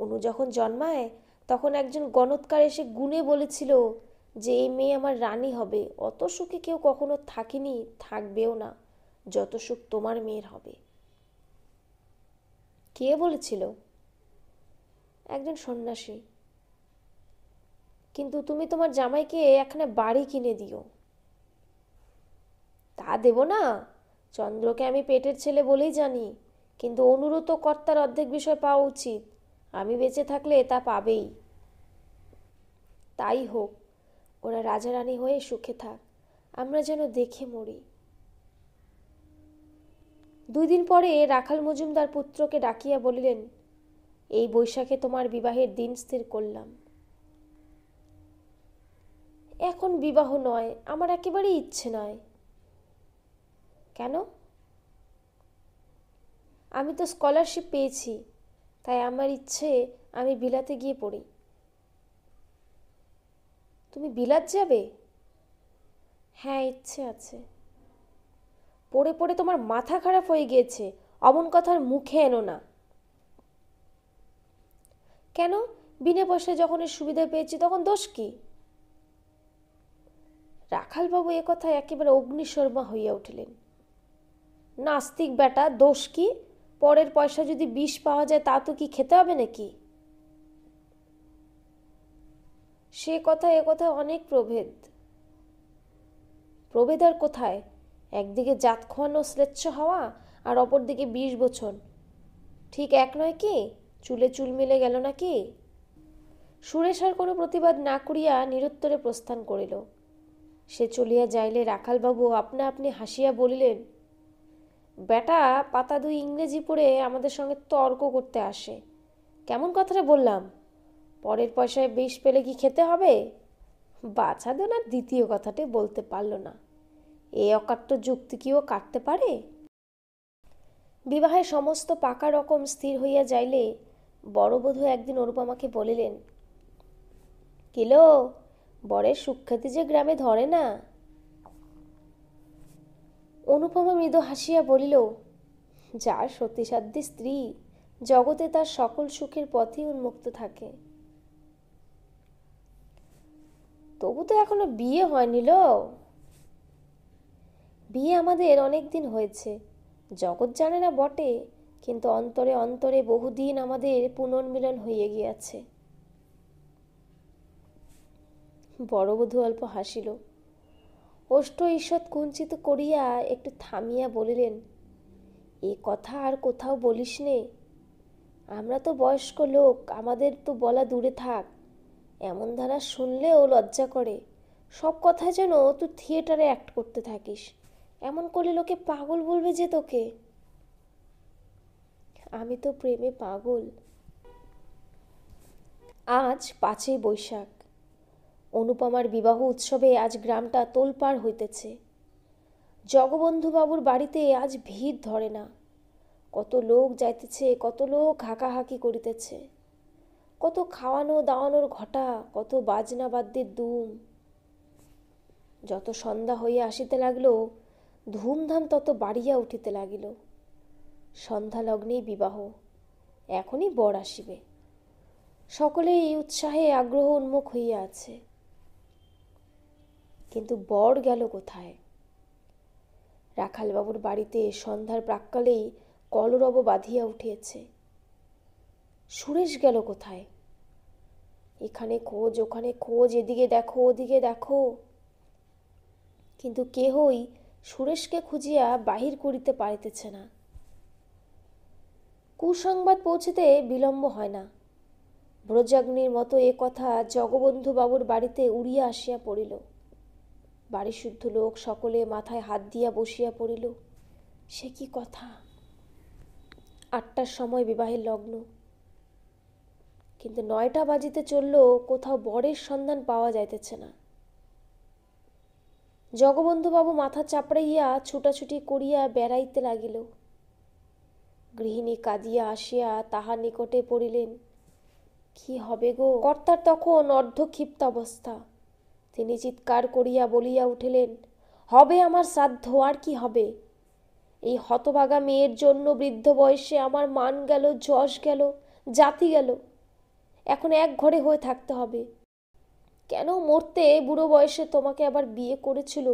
অনু যখন জন্মায় তখন একজন গণৎকার এসে গুণে বলেছিল যে এই মেয়ে আমার রানী হবে। অত সুখে কেউ কখনো থাকিনি, থাকবেও না, যত সুখ তোমার মেয়ের হবে। কে বলেছিল? একজন সন্ন্যাসী। কিন্তু তুমি তোমার জামাইকে এখানে বাড়ি কিনে দিও। তা দেব না, চন্দ্রকে আমি পেটের ছেলে বলেই জানি, কিন্তু অনুরও তো কর্তার অর্ধেক বিষয় পাওয়া উচিত। আমি বেঁচে থাকলে তা পাবেই। তাই হোক, ওরা রাজা রানী হয়ে সুখে থাক, আমরা যেন দেখে মরি। 2 দিন পরে রাখাল মজুমদার পুত্রকে ডাকিয়া বলিলেন, এই বৈশাখে তোমার বিবাহের দিন স্থির করলাম। এখন বিবাহ নয়, আমার একেবারে ইচ্ছে নয়। কেন? আমি তো স্কলারশিপ পেয়েছি, তাই আমার ইচ্ছে আমি বিলাতে গিয়ে পড়ি। তুমি বিলাত যাবে? হ্যাঁ, ইচ্ছে আছে। পড়ে পড়ে তোমার মাথা খারাপ হয়ে গিয়েছে, অমন কথার মুখে এনো না। কেন? বিনা পয়সায় যখন এর সুবিধা পেয়েছি তখন দোষ কি? রাখালবাবু এ কথায় একেবারে অগ্নিশর্মা হইয়া উঠিলেন। নাস্তিক বেটা, দোষ কি? পরের পয়সা যদি বিষ পাওয়া যায় তা তো কি খেতে হবে নাকি? সে কথা এ কথা অনেক প্রভেদ। প্রভেদ আর কোথায়? একদিকে জাত খোয়ানো শ্লেচ্ছ হওয়া, আর অপরদিকে 20 বছর। ঠিক এক নয় কি? চুলে চুল মিলে গেল নাকি? সুরেশ আর কোনো প্রতিবাদ না করিয়া নিরুত্তরে প্রস্থান করিল। সে চলিয়া যাইলে রাখালবাবু আপনা আপনি হাসিয়া বলিলেন, বেটা পাতা 2 ইংরেজি পড়ে আমাদের সঙ্গে তর্ক করতে আসে। কেমন কথাটা বললাম? পরের পয়সায় বিষ পেলে কি খেতে হবে? বাছাধন আর দ্বিতীয় কথাটি বলতে পারল না। এ অকাট্য যুক্তি কি ও কাটতে পারে? বিবাহের সমস্ত পাকা রকম স্থির হইয়া যাইলে বড়বধূ একদিন অনুপমাকে বলিলেন, কিলো, বরের সুখ্যাতি যে গ্রামে ধরে না। অনুপমা মৃদু হাসিয়া বলিল, যার সতীসাধ্যী স্ত্রী, জগতে তার সকল সুখের পথই উন্মুক্ত থাকে। তবু তো এখনো বিয়ে হয়নি লো। বিয়ে আমাদের অনেক দিন হয়েছে, জগৎ জানে না বটে, কিন্তু অন্তরে অন্তরে বহুদিন আমাদের পুনর্মিলন হইয়া গিয়াছে। বড়বধূ অল্প হাসিল। ওষ্ঠ ঈষৎ কুঞ্চিত করিয়া একটু থামিয়া বলিলেন, এ কথা আর কোথাও বলিস নে। আমরা তো বয়স্ক লোক, আমাদের তো বলা দূরে থাক। এমন ধারা শুনলেও লজ্জা করে। সব কথা যেন তুই থিয়েটারে অ্যাক্ট করতে থাকিস। এমন করলে লোকে পাগল বলবে যে তোকে। আমি তো প্রেমে পাগল। আজ 5ই বৈশাখ। অনুপমার বিবাহ উৎসবে আজ গ্রামটা তোলপাড় হইতেছে। জগবন্ধুবাবুর বাড়িতে আজ ভিড় ধরে না। কত লোক যাইতেছে, কত লোক হাঁকাহাঁকি করিতেছে, কত খাওয়ানো দাওয়ানোর ঘটা, কত বাজনা বাদ্যের দুম। যত সন্ধ্যা হইয়া আসিতে লাগলো, ধুমধাম তত বাড়িয়া উঠিতে লাগিল। সন্ধ্যা লগ্নেই বিবাহ, এখনই বর আসিবে। সকলেই এই উৎসাহে আগ্রহ উন্মুখ হইয়া আছে। কিন্তু বর গেল কোথায়? রাখালবাবুর বাড়িতে সন্ধ্যার প্রাক্কালেই কলরব বাঁধিয়া উঠিয়াছে। সুরেশ গেল কোথায়? এখানে খোঁজ, ওখানে খোঁজ, এদিকে দেখো, ওদিকে দেখো, কিন্তু কেহই সুরেশকে খুঁজিয়া বাহির করিতে পারিতেছে না। কুসংবাদ পৌঁছিতে বিলম্ব হয় না। ব্রজাগ্নির মতো এ কথা জগবন্ধু বাবুর বাড়িতে উড়িয়া আসিয়া পড়িল। বাড়ি শুদ্ধ লোক সকলে মাথায় হাত দিয়া বসিয়া পড়িল। সে কি কথা! 8টার সময় বিবাহের লগ্ন, কিন্তু 9টা বাজিতে চলল, কোথাও বরের সন্ধান পাওয়া যাইতেছে না। জগবন্ধুবাবু মাথা চাপড়াইয়া ছুটাছুটি করিয়া বেড়াইতে লাগিল। গৃহিণী কাঁদিয়া আসিয়া তাহার নিকটে পড়িলেন। কি হবে গো! কর্তার তখন অর্ধক্ষিপ্ত অবস্থা। তিনি চিৎকার করিয়া বলিয়া উঠিলেন, হবে আমার শ্রাদ্ধ, আর কি হবে? এই হতভাগা মেয়ের জন্য বৃদ্ধ বয়সে আমার মান গেল, যশ গেল, জাতি গেল। এখন এক ঘরে হয়ে থাকতে হবে। কেন মরতে বুড়ো বয়সে তোমাকে আবার বিয়ে করেছিল?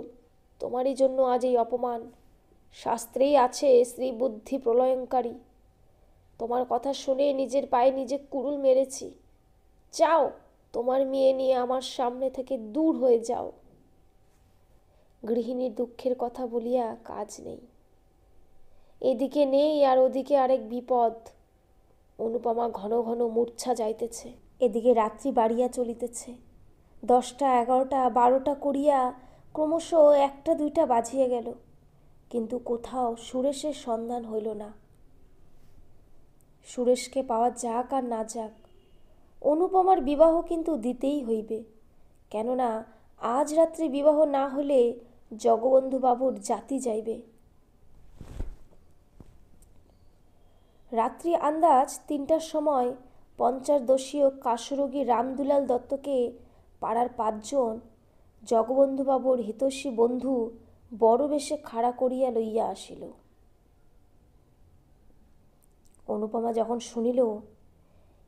তোমারই জন্য আজ এই অপমান। শাস্ত্রেই আছে স্ত্রী বুদ্ধি প্রলয়ঙ্কারী। তোমার কথা শুনে নিজের পায়ে নিজে কুড়ুল মেরেছি। যাও, তোমার মেয়ে নিয়ে আমার সামনে থেকে দূর হয়ে যাও। গৃহিণীর দুঃখের কথা বলিয়া কাজ নেই। এদিকে নেই আর ওদিকে আরেক বিপদ। অনুপমা ঘন ঘন মূর্ছা যাইতেছে। এদিকে রাত্রি বাড়িয়া চলিতেছে। 10টা, 11টা, 12টা করিয়া ক্রমশ 1টা 2টা বাজিয়া গেল, কিন্তু কোথাও সুরেশের সন্ধান হইল না। সুরেশকে পাওয়া যাক আর না যাক, অনুপমার বিবাহ কিন্তু দিতেই হইবে। কেননা আজ রাত্রে বিবাহ না হলে জগবন্ধুবাবুর জাতি যাইবে। রাত্রি আন্দাজ 3টার সময় 50 কাশরোগী রামদুলাল দত্তকে পাড়ার 5 জন জগবন্ধুবাবুর হিতৈষী বন্ধু বড় বেশে খাড়া করিয়া লইয়া আসিল। অনুপমা যখন শুনিল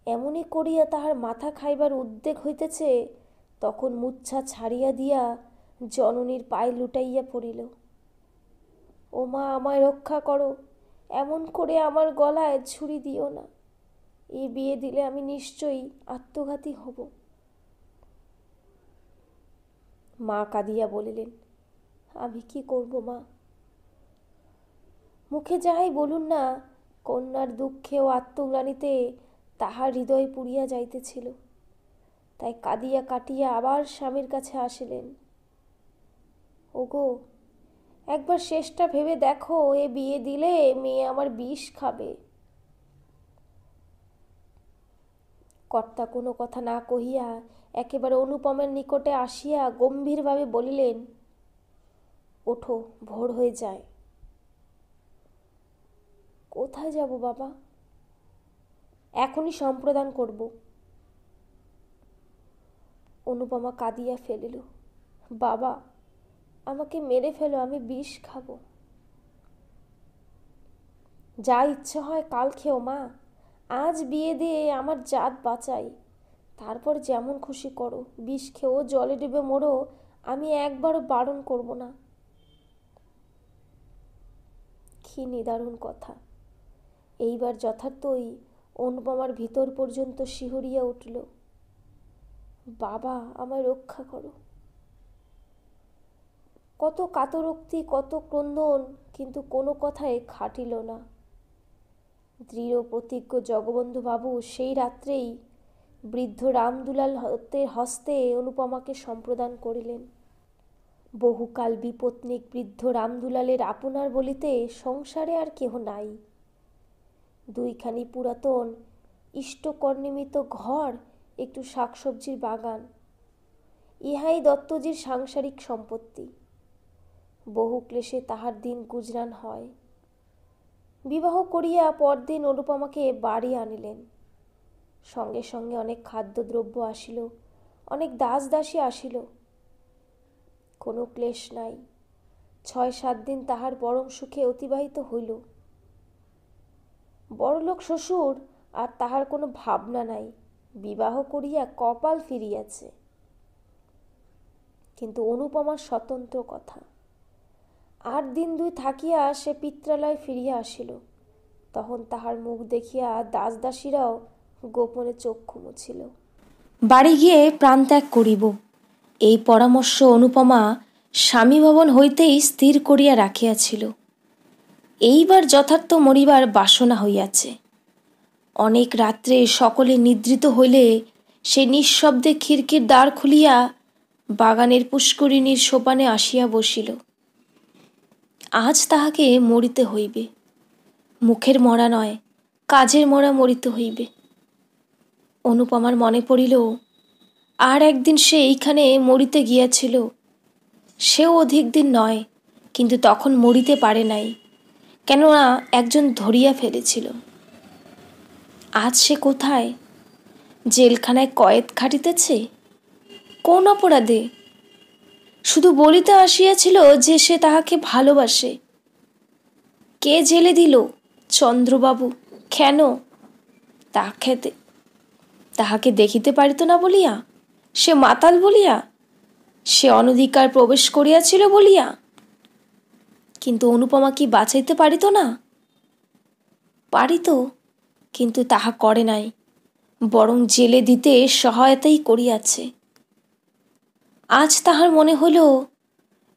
এমনি করিয়া তাহার মাথা খাইবার উদ্বেগ হইতেছে, তখন মূর্ছা ছাড়িয়া দিয়া জননীর পায়ে লুটাইয়া পড়িল। ও মা, আমায় রক্ষা করো, এমন করে আমার গলায় ছুরি দিও না। এই বিয়ে দিলে আমি নিশ্চয়ই আত্মঘাতী হব। মা কাঁদিয়া বলিলেন, আমি কি করব মা? মুখে যাই বলুন না, কন্যার দুঃখে ও আত্মগ্লানিতে তাহার হৃদয় পুড়িয়া যাইতেছিল। তাই কাঁদিয়া কাটিয়া আবার স্বামীর কাছে আসিলেন। ওগো, একবার শেষটা ভেবে দেখো, এ বিয়ে দিলে মেয়ে আমার বিষ খাবে। কর্তা কোনো কথা না কহিয়া একেবারে অনুপমের নিকটে আসিয়া গম্ভীরভাবে বলিলেন, ওঠো, ভোর হয়ে যায়। কোথায় যাব বাবা? এখনই সম্প্রদান করব। অনুপমা কাঁদিয়া ফেলিল, বাবা, আমাকে মেরে ফেলো, আমি বিষ খাব। যা ইচ্ছে হয় কাল খেও মা, আজ বিয়ে দিয়ে আমার জাত বাঁচাই, তারপর যেমন খুশি করো। বিষ খেয়েও জলে ডুবে মরো, আমি একবারও বারণ করব না। কি নিদারুণ কথা! এইবার যথার্থই অনুপমার ভিতর পর্যন্ত শিহরিয়া উঠল। বাবা, আমায় রক্ষা করো। কত কাতরোক্তি, কত ক্রন্দন, কিন্তু কোনো কথায় খাটিল না। দৃঢ় প্রতিজ্ঞ জগবন্ধুবাবু সেই রাত্রেই বৃদ্ধ রামদুলাল হস্তে অনুপমাকে সম্প্রদান করিলেন। বহুকাল বিপত্নিক বৃদ্ধ রামদুলালের আপনার বলিতে সংসারে আর কেহ নাই। 2খানি পুরাতন ইষ্টকর্নিমিত ঘর, একটু শাকসবজির বাগান, ইহাই দত্তজির সাংসারিক সম্পত্তি। বহু ক্লেশে তাহার দিন গুজরান হয়। বিবাহ করিয়া পরদিন অনুপমাকে বাড়ি আনিলেন। সঙ্গে সঙ্গে অনেক খাদ্যদ্রব্য আসিল, অনেক দাস দাসী আসিল। কোনো ক্লেশ নাই। 6-7 দিন তাহার পরম সুখে অতিবাহিত হইল। বড়লোক শ্বশুর, আর তাহার কোনো ভাবনা নাই। বিবাহ করিয়া কপাল ফিরিয়াছে। কিন্তু অনুপমার স্বতন্ত্র কথা। 8 দিন 2 থাকিয়া সে পিত্রালয় ফিরিয়া আসিল। তখন তাহার মুখ দেখিয়া দাস দাসীরাও গোপনে চক্ষু মুছিল। বাড়ি গিয়ে প্রাণত্যাগ করিব, এই পরামর্শ অনুপমা স্বামী ভবন হইতেই স্থির করিয়া রাখিয়াছিল। এইবার যথার্থ মরিবার বাসনা হইয়াছে। অনেক রাত্রে সকলে নিদ্রিত হইলে সে নিঃশব্দে খিড়কির দ্বার খুলিয়া বাগানের পুষ্করিণীর সোপানে আসিয়া বসিল। আজ তাহাকে মরিতে হইবে, মুখের মরা নয়, কাজের মরা মরিতে হইবে। অনুপমার মনে পড়িল, আর একদিন সে এইখানে মরিতে গিয়াছিল। সেও অধিক দিন নয়, কিন্তু তখন মরিতে পারে নাই, কেননা একজন ধরিয়া ফেলেছিল। আজ সে কোথায়? জেলখানায় কয়েদ খাটিতেছে। কোন অপরাধে? শুধু বলিতে আসিয়াছিল যে সে তাহাকে ভালোবাসে। কে জেলে দিল? চন্দ্রবাবু। কেন? তাহাকে দেখিতে পারিত না বলিয়া? সে মাতাল বলিয়া? সে অনধিকার প্রবেশ করিয়াছিল বলিয়া? কিন্তু অনুপমা কি বাঁচাইতে পারিত না? পারিত, কিন্তু তাহা করে নাই, বরং জেলে দিতে সহায়তাই করিয়াছে। আজ তাহার মনে হইল,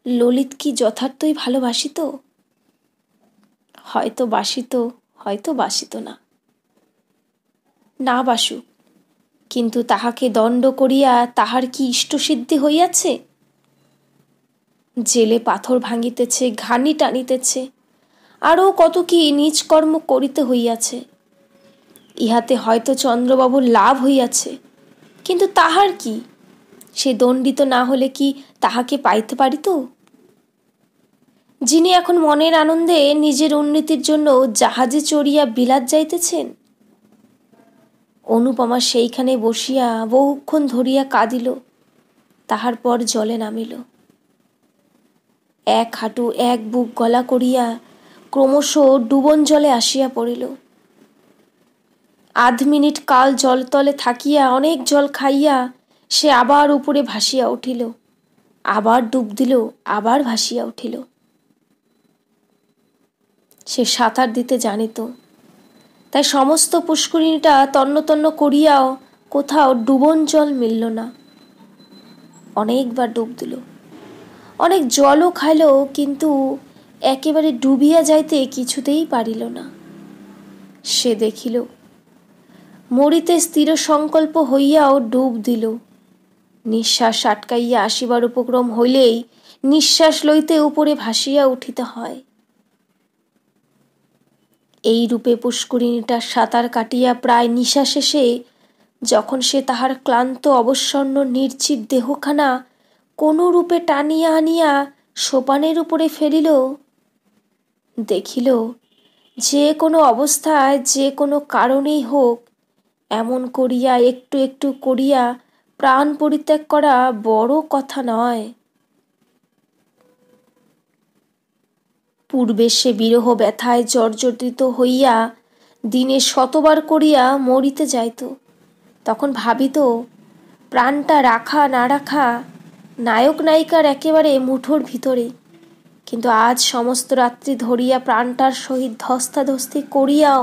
ললিত কি যথার্থই ভালোবাসিত? হয়তো বাসিত, হয়তো বাসিত না। না বাসুক, কিন্তু তাহাকে দণ্ড করিয়া তাহার কি ইষ্টসিদ্ধি হইয়াছে? জেলে পাথর ভাঙিতেছে, ঘানি টানিতেছে, আরও কত কি নিজ কর্ম করিতে হইয়াছে। ইহাতে হয়তো চন্দ্রবাবুর লাভ হইয়াছে, কিন্তু তাহার কি? সে দণ্ডিত না হলে কি তাহাকে পাইতে পারিত? যিনি এখন মনের আনন্দে নিজের উন্নতির জন্য জাহাজে চড়িয়া বিলাত যাইতেছেন। অনুপমা সেইখানে বসিয়া বহুক্ষণ ধরিয়া কাঁদিল, তাহার পর জলে নামিল। এক হাঁটু এক বুক গলা করিয়া ক্রমশ ডুবন জলে আসিয়া পড়িল। আধ মিনিট কাল জলতলে থাকিয়া অনেক জল খাইয়া সে আবার উপরে ভাসিয়া উঠিল, আবার ডুব দিল, আবার ভাসিয়া উঠিল। সে সাঁতার দিতে জানিত, তাই সমস্ত পুষ্করিণীটা তন্ন তন্ন করিয়াও কোথাও ডুবন জল মিলল না। অনেকবার ডুব দিল, অনেক জলও খাইল, কিন্তু একেবারে ডুবিয়া যাইতে কিছুতেই পারিল না। সে দেখিল, মরিতে স্থির সংকল্প হইয়াও ডুব দিল। নিঃশ্বাস আটকাইয়া আসিবার উপক্রম হইলেই নিঃশ্বাস লইতে উপরে ভাসিয়া উঠিতে হয়। এই রূপে পুষ্করিণীটা সাঁতার কাটিয়া প্রায় নিশা শেষে যখন সে তাহার ক্লান্ত অবসন্ন নির্জীব দেহখানা কোনো রূপে টানিয়া আনিয়া সোপানের উপরে ফেলিল, দেখিল যে কোনো অবস্থায় যে কোনো কারণেই হোক এমন করিয়া একটু একটু করিয়া প্রাণ পরিত্যাগ করা বড় কথা নয়। পূর্বে সে বিরহ ব্যথায় জর্জরিত হইয়া দিনে শতবার করিয়া মরিতে যাইত। তখন ভাবিত, প্রাণটা রাখা না রাখা নায়ক নায়িকার একেবারে মুঠোর ভিতরে। কিন্তু আজ সমস্ত রাত্রি ধরিয়া প্রাণটার সহিত ধস্তাধস্তি করিয়াও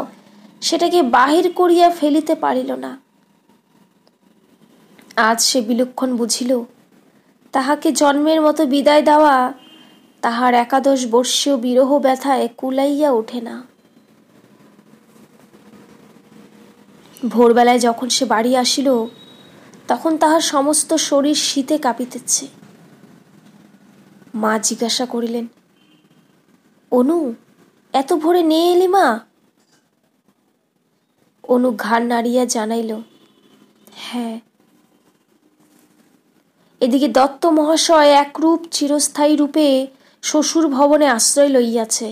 সেটাকে বাহির করিয়া ফেলিতে পারিল না। আজ সে বিলক্ষণ বুঝিল, তাহাকে জন্মের মতো বিদায় দেওয়া তাহার 11 বর্ষীয় বিরহ ব্যথায় কুলাইয়া ওঠে না। ভোরবেলায় যখন সে বাড়ি আসিল, তখন তাহার সমস্ত শরীর শীতে কাঁপিতেছে। মা জিজ্ঞাসা করিলেন, অনু, এত ভোরে নিয়ে এলি মা? অনু ঘাড় নাড়িয়া জানাইল, হ্যাঁ। এদিকে দত্ত মহাশয় একরূপ চিরস্থায়ী রূপে শ্বশুর ভবনে আশ্রয় লইয়াছে।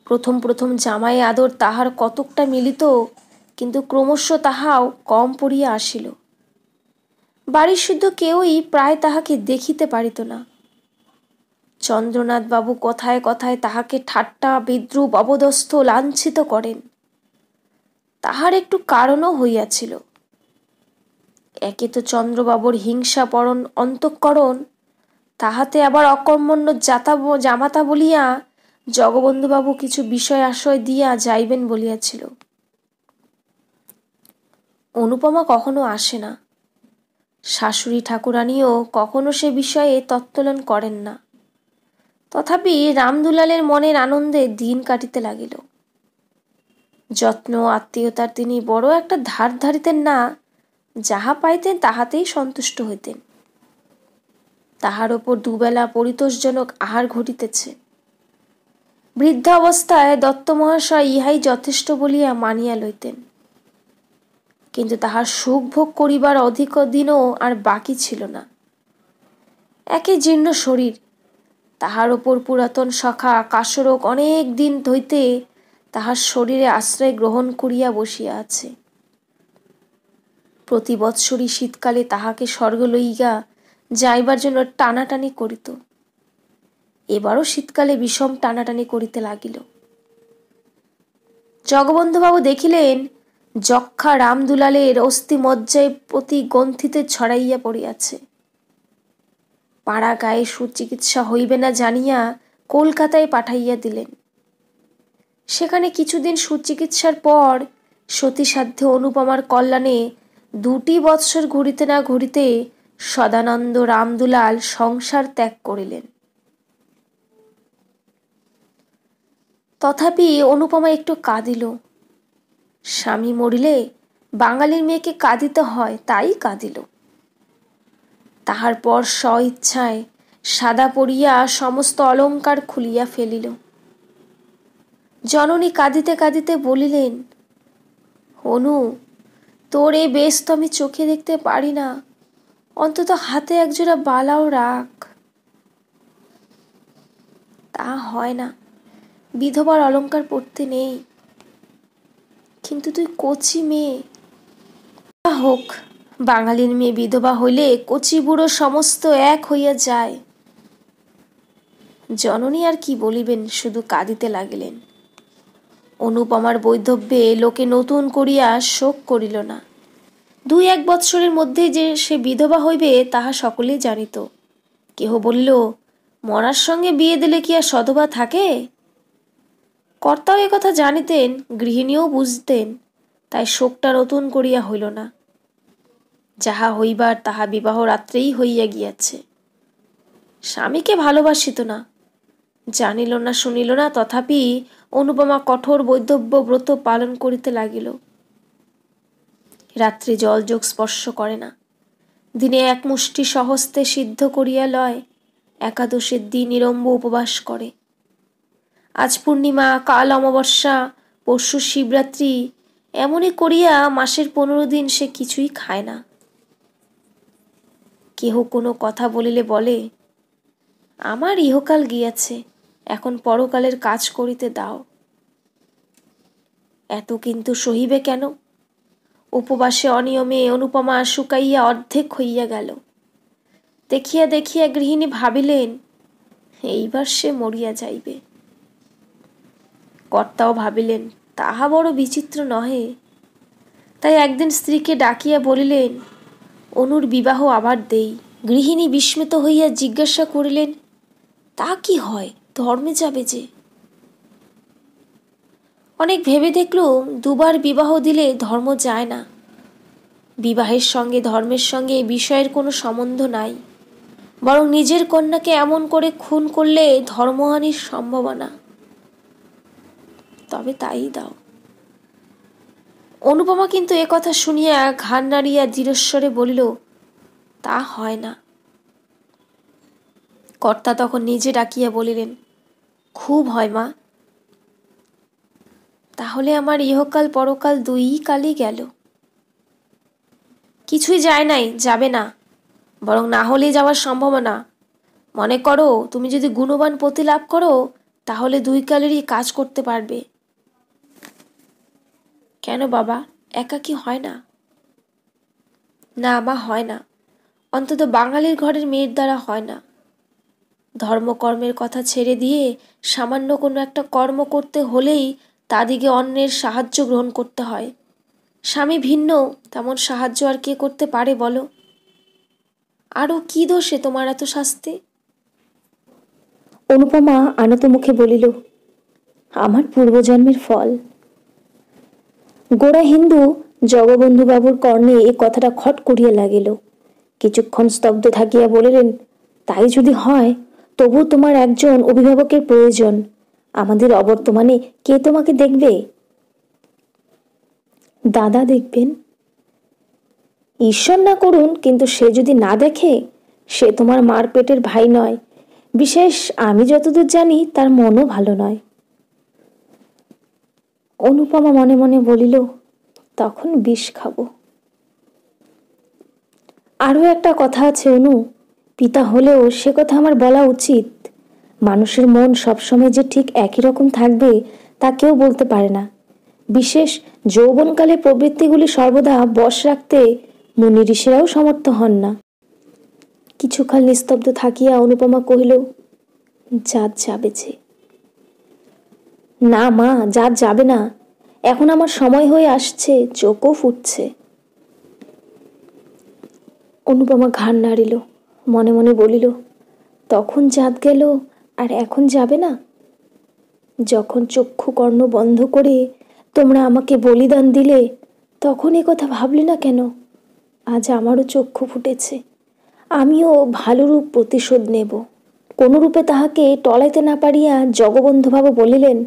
প্রথম প্রথম জামাই আদর তাহার কতকটা মিলিত, কিন্তু ক্রমশ তাহাও কম পড়িয়া আসিল। বাড়ির শুদ্ধ কেউই প্রায় তাহাকে দেখিতে পারিত না। চন্দ্রনাথ বাবু কথায় কথায় তাহাকে ঠাট্টা বিদ্রূপ অবদস্থ লাঞ্ছিত করেন। তাহার একটু কারণও হইয়াছিল। একে তো চন্দ্রবাবুর হিংসাপরণ অন্তঃকরণ, তাহাতে আবার অকর্মণ্য জামাতা বলিয়া জগবন্ধুবাবু কিছু বিষয় আশ্রয় দিয়া যাইবেন বলিয়াছিল। অনুপমা কখনো আসে না, শাশুড়ি ঠাকুরানীও কখনো সে বিষয়ে তত্ত্বলন করেন না। তথাপি রামদুলালের মনের আনন্দে দিন কাটিতে লাগিল। যত্ন আত্মীয়তার তিনি বড় একটা ধার ধারিতেন না, যাহা পাইতেন তাহাতেই সন্তুষ্ট হইতেন। তাহার ওপর দুবেলা পরিতোষজনক আহার ঘটিতেছে। বৃদ্ধাবস্থায় দত্ত মহাশয় ইহাই যথেষ্ট বলিয়া মানিয়া লইতেন, কিন্তু তাহার সুখ ভোগ করিবার অধিক দিনও আর বাকি ছিল না। একে জীর্ণ শরীর, তাহার ওপর পুরাতন সখা কাশরোগ অনেক দিন হইতে তাহার শরীরে আশ্রয় গ্রহণ করিয়া বসিয়া আছে। প্রতি বৎসরই শীতকালে তাহাকে স্বর্গ লইয়া যাইবার জন্য টানাটানি করিত। এবারও শীতকালে বিষম টানাটানি করিতে লাগিল। জগবন্ধুবাবু দেখিলেন যক্ষা রামদুলালের অস্থি মজ্জায় প্রতি গ্রন্থিতে ছড়াইয়া পড়িয়াছে। পাড়া গায়ে সুচিকিৎসা হইবে না জানিয়া কলকাতায় পাঠাইয়া দিলেন। সেখানে কিছুদিন সুচিকিৎসার পর সতীসাধ্যে অনুপমার কল্যাণে 2 বৎসর ঘুরিতে না ঘুরিতে সদানন্দ রামদুলাল সংসার ত্যাগ করিলেন। তথাপি অনুপমা একটু কাঁদিল। স্বামী মরিলে বাঙালির মেয়েকে কাঁদিতে হয়, তাই কাঁদিল। তাহার পর স্বইচ্ছায় সাদা পড়িয়া সমস্ত অলঙ্কার খুলিয়া ফেলিল। জননী কাঁদিতে কাঁদিতে বলিলেন, অনু, তোর এ বেশ তো আমি চোখে দেখতে পারি না, অন্তত হাতে একজোড়া বালাও রাখ। তা হয় না, বিধবার অলঙ্কার পড়তে নেই। কিন্তু তুই কচি মেয়ে। হোক, বাঙালির মেয়ে বিধবা হইলে কচি বুড়ো সমস্ত এক হইয়া যায়। জননী আর কি বলিবেন, শুধু কাঁদিতে লাগিলেন। অনুপমার বৈধব্যে লোকে নতুন করিয়া শোক করিল না। 2-1 বৎসরের মধ্যে যে সে বিধবা হইবে তাহা সকলেই জানিত। কেহ বলিল, মরার সঙ্গে বিয়ে দিলে কি আর সধবা থাকে? কর্তাও একথা জানিতেন, গৃহিণীও বুঝতেন, তাই শোকটা নতুন করিয়া হইল না। যাহা হইবার তাহা বিবাহ রাত্রেই হইয়া গিয়াছে। স্বামীকে ভালোবাসিত না, জানিল না শুনিল না, তথাপি অনুপমা কঠোর বৈধব্য ব্রত পালন করিতে লাগিল। রাত্রে জলযোগ স্পর্শ করে না, দিনে 1 মুষ্টি সহস্তে সিদ্ধ করিয়া লয়, একাদশীর দিন নিরম্ব উপবাস করে। আজ পূর্ণিমা, কাল অমাবস্যা, পরশু শিবরাত্রি, এমনই করিয়া মাসের 15 দিন সে কিছুই খায় না। কেহ কোনো কথা বলিলে বলে, আমার ইহকাল গিয়াছে, এখন পরকালের কাজ করিতে দাও। এত কিন্তু সহিবে কেন? উপবাসে অনিয়মে অনুপমা শুকাইয়া অর্ধেক হইয়া গেল। দেখিয়া দেখিয়া গৃহিণী ভাবিলেন, এইবার সে মরিয়া যাইবে। কর্তাও ভাবিলেন, তাহা বড় বিচিত্র নহে। তাই একদিন স্ত্রীকে ডাকিয়া বলিলেন, অনুর বিবাহ আবার দেই। গৃহিণী বিস্মিত হইয়া জিজ্ঞাসা করিলেন, তা কি হয়, ধর্মে যাবে যে? অনেক ভেবে দেখলুম 2 বার বিবাহ দিলে ধর্ম যায় না। বিবাহের সঙ্গে ধর্মের সঙ্গে বিষয়ের কোনো সম্বন্ধ নাই, বরং নিজের কন্যাকে এমন করে খুন করলে ধর্মহানির সম্ভাবনা। তবে তাই দাও। অনুপমা কিন্তু একথা শুনিয়া ঘাড় নাড়িয়া দৃঢ়স্বরে বলিল, তা হয় না। কর্তা তখন নিজে ডাকিয়া বলিলেন, খুব হয় মা। তাহলে আমার ইহকাল পরকাল 2 কালই গেল। কিছুই যায় নাই, যাবে না, বরং না হলেই যাওয়ার সম্ভাবনা। মনে করো, তুমি যদি গুণবান পতি লাভ করো, তাহলে 2 কালেরই কাজ করতে পারবে। কেন বাবা, একা কি হয় না? না মা, হয় না, অন্তত বাঙালির ঘরের মেয়ের দ্বারা হয় না। ধর্মকর্মের কথা ছেড়ে দিয়ে সামান্য কোনো একটা কর্ম করতে হলেই তাদিগে অন্যের সাহায্য গ্রহণ করতে হয়। স্বামী ভিন্ন, তেমন সাহায্য আর কে করতে পারে বলো? আরও কি দোষে তোমার এত শাস্তি? অনুপমা আনত মুখে বলিল, আমার পূর্বজন্মের ফল। গোড়া হিন্দু জগবন্ধুবাবুর কর্ণে এ কথাটা খট করিয়া লাগিল। কিছুক্ষণ স্তব্ধ থাকিয়া বলিলেন, তাই যদি হয়, তবু তোমার একজন অভিভাবকের প্রয়োজন। আমাদের অবর্তমানে কে তোমাকে দেখবে? দাদা দেখবেন। ঈশ্বর না করুন, কিন্তু সে যদি না দেখে, সে তোমার মার পেটের ভাই নয়, বিশেষ আমি যতদূর জানি তার মনও ভালো নয়। অনুপমা মনে মনে বলিল, তখন বিষ খাবো। আরও একটা কথা আছে অনু, পিতা হলেও সে কথা আমার বলা উচিত। মানুষের মন সবসময় যে ঠিক একই রকম থাকবে তা কেউ বলতে পারে না। বিশেষ যৌবনকালে প্রবৃত্তিগুলি সর্বদা বশ রাখতে মুনি ঋষিরাও সমর্থ হন না। কিছুকাল নিস্তব্ধ থাকিয়া অনুপমা কহিল, জাত যাবে যে। না মা, জাত যাবে না, এখন আমার সময় হয়ে আসছে, চোখও ফুটছে। অনুপমা ঘাড় নাড়িল, মনে মনে বলিল, তখন জাত গেল আর এখন যাবে না? যখন চক্ষু কর্ণ বন্ধ করে তোমরা আমাকে বলিদান দিলে তখন এ কথা ভাবলে না কেন? আজ আমারও চক্ষু ফুটেছে, আমিও ভালোরূপ প্রতিশোধ নেব। কোনরূপে তাহাকে টলাইতে না পারিয়া জগবন্ধুবাবু বলিলেন,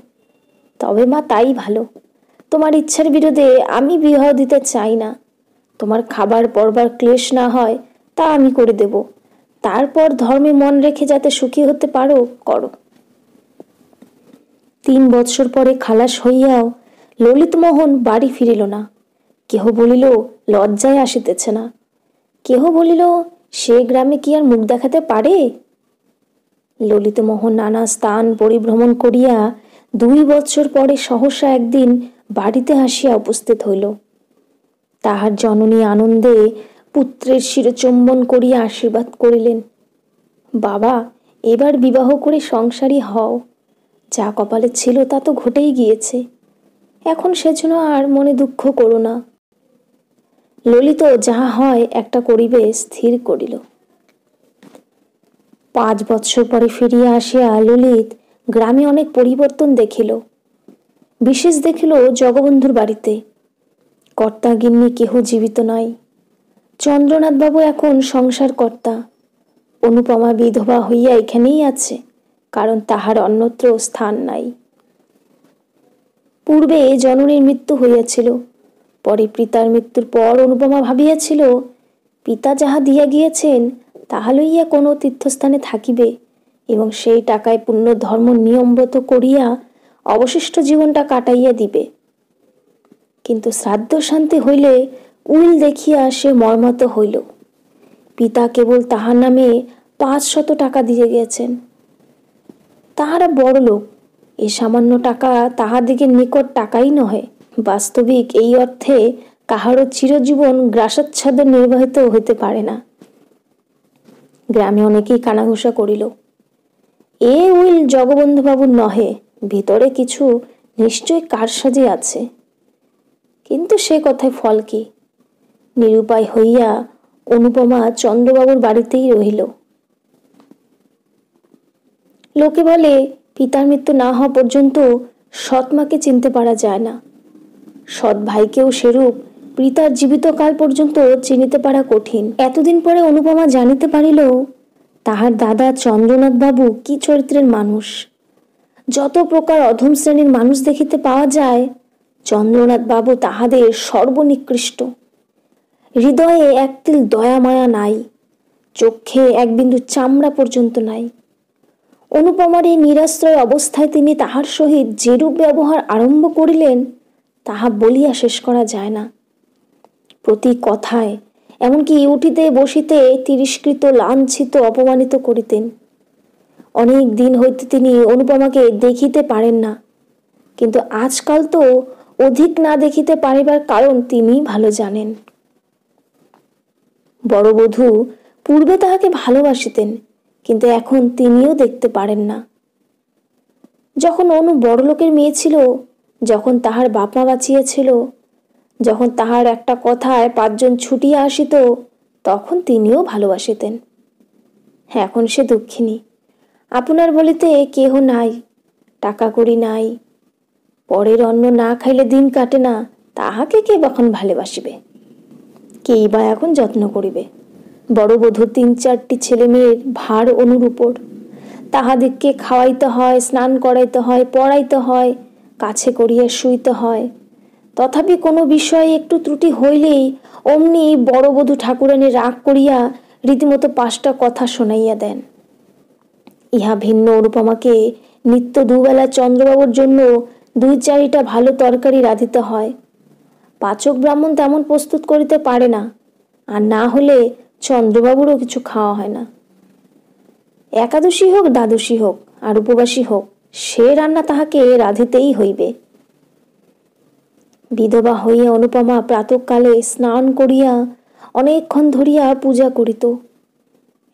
তবে মা তাই ভালো, তোমার ইচ্ছার বিরোধে আমি বিবাহ দিতে চাই না। তোমার খাবার পরবার ক্লেশ না হয় তা আমি করে দেব, তারপর ধর্মে মন রেখে যাতে সুখী হতে পারো করো। 3 বৎসর পরে খালাস হইয়াও ললিতমোহন বাড়ি ফিরিল না। কেহ বলিল লজ্জায় আসিতেছে না, কেহ বলিল সে গ্রামে কি আর মুখ দেখাতে পারে। ললিতমোহন নানা স্থান পরিভ্রমণ করিয়া 2 বৎসর পরে সহসা একদিন বাড়িতে আসিয়া উপস্থিত হইল। তাহার জননী আনন্দে পুত্রের শিরচুম্বন করিয়া আশীর্বাদ করিলেন, বাবা, এবার বিবাহ করে সংসারী হও, যা কপালে ছিল তা তো ঘটেই গিয়েছে, এখন সেজন্য আর মনে দুঃখ করো না। ললিত যাহা হয় একটা করিবে স্থির করিল। 5 বৎসর পরে ফিরিয়া আসিয়া ললিত গ্রামে অনেক পরিবর্তন দেখিল। বিশেষ দেখিল জগবন্ধুর বাড়িতে কর্তা গিন্নি কেহ জীবিত নাই। চন্দ্রনাথ বাবু এখন সংসার কর্তা। অনুপমা বিধবা হইয়া এখানেই আছে, কারণ তাহার অন্যত্র স্থান নাই। পূর্বে জননীর মৃত্যু হইয়াছিল, পরে পিতার মৃত্যুর পর অনুপমা ভাবিয়াছিল, পিতা যাহা দিয়া গিয়েছেন তাহা লইয়া কোনো তীর্থস্থানে থাকিবে এবং সেই টাকায় পুণ্য ধর্ম নিয়মব্রত করিয়া অবশিষ্ট জীবনটা কাটাইয়া দিবে। কিন্তু শ্রাদ্ধ শান্তি হইলে উইল দেখিয়া সে মর্মাহত হইল। পিতা কেবল তাহার নামে 500 টাকা দিয়ে গিয়েছেন। তাহারা বড় লোক, এ সামান্য টাকা তাহাদিগের নিকট টাকাই নহে। বাস্তবিক এই অর্থে কাহারও চিরজীবন গ্রাসাচ্ছাদে নির্বাহিত হইতে পারে না। গ্রামে অনেকেই কানাঘুষা করিল, এ উইল জগবন্ধুবাবুর নহে, ভিতরে কিছু নিশ্চয় কারসাজি আছে। কিন্তু সে কথায় ফল কি? নিরুপায় হইয়া অনুপমা চন্দ্রবাবুর বাড়িতেই রহিল। লোকে বলে পিতার মৃত্যু না হওয়া পর্যন্ত সৎ মাকে চিনতে পারা যায় না। সৎ ভাইকেও সেরূপ পিতার জীবিতকাল পর্যন্ত চিনিতে পারা কঠিন। এতদিন পরে অনুপমা জানিতে পারিল তাহার দাদা চন্দ্রনাথ বাবু কি চরিত্রের মানুষ। যত প্রকার অধম শ্রেণীর মানুষ দেখিতে পাওয়া যায়, চন্দ্রনাথ বাবু তাহাদের সর্বনিকৃষ্ট। হৃদয়ে একতিল দয়া মায়া নাই, চোখে এক বিন্দু চামড়া পর্যন্ত নাই। অনুপমার এই নিরাশ্রয় অবস্থায় তিনি তাহার সহিত যেরূপ ব্যবহার আরম্ভ করিলেন তাহা বলিয়া শেষ করা যায় না। প্রতি কথায়, এমনকি উঠিতে বসিতে তিরস্কৃত, লাঞ্ছিত, অপমানিত করিতেন। অনেক দিন হইতে তিনি অনুপমাকে দেখিতে পারেন না, কিন্তু আজকাল তো অধিক না দেখিতে পারিবার কারণ তিনি ভালো জানেন। বড় বধূ পূর্বে তাহাকে ভালোবাসিতেন, কিন্তু এখন তিনিও দেখতে পারেন না। যখন অনু বড় লোকের মেয়ে ছিল, যখন তাহার বাপমা বাঁচিয়েছিল, যখন তাহার একটা কথায় 5 জন ছুটিয়া আসিত, তখন তিনিও ভালোবাসিতেন। এখন সে দুঃখিনী, আপনার বলিতে কেহ নাই, টাকা কড়ি নাই, পরের অন্ন না খাইলে দিন কাটে না, তাহাকে কে কখন ভালোবাসিবে? কেই বা এখন যত্ন করিবে? বড় বধূর 3-4টি ছেলে মেয়ের ভার অনুর উপর। তাহাদিগকে খাওয়াইতে হয়, স্নান করাইতে হয়, পড়াইতে হয়, কাছে করিয়া শুইতে হয়। তথাপি কোনো বিষয়ে একটু ত্রুটি হইলেই অমনি বড় বধূ ঠাকুরানী রাগ করিয়া রীতিমতো 5টা কথা শোনাইয়া দেন। ইহা ভিন্ন অনুপমাকে নিত্য দুবেলা চন্দ্রবাবুর জন্য 2-4টা ভালো তরকারি রাঁধিতে হয়। পাচক ব্রাহ্মণ তেমন প্রস্তুত করিতে পারে না, আর না হলে চন্দ্রবাবুরও কিছু খাওয়া হয় না। একাদশী হোক, দ্বাদশী হোক, আর উপবাসী হোক, সে রান্না তাহাকে রাঁধিতেই হইবে। বিধবা হইয়া অনুপমা প্রাতঃকালে স্নান করিয়া অনেকক্ষণ ধরিয়া পূজা করিত।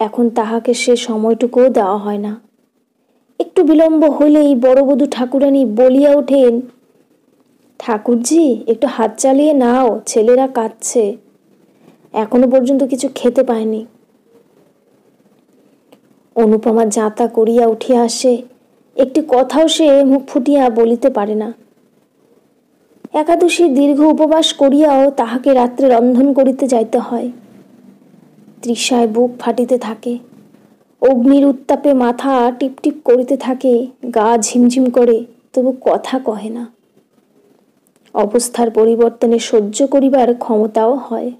এখন তাহাকে সে সময়টুকুও দেওয়া হয় না। একটু বিলম্ব হইলেই বড়বধূ ঠাকুরানী বলিয়া ওঠেন, ঠাকুরজি একটু হাত চালিয়ে নাও, ছেলেরা কাঁদছে, এখনো পর্যন্ত কিছু খেতে পায়নি। অনুপমা যাতা করিয়া উঠিয়া আসে, একটি কথাও সে মুখ ফুটিয়া বলিতে পারে না। একাদশী দীর্ঘ উপবাস করিয়াও তাহাকে রাত্রে রন্ধন করিতে যাইতে হয়। তৃষায় বুক ফাটিতে থাকে, অগ্নির উত্তাপে মাথা টিপটিপ করিতে থাকে, গা ঝিমঝিম করে, তবু কথা কহে না। অবস্থার পরিবর্তনে সহ্য করিবার ক্ষমতাও হয়,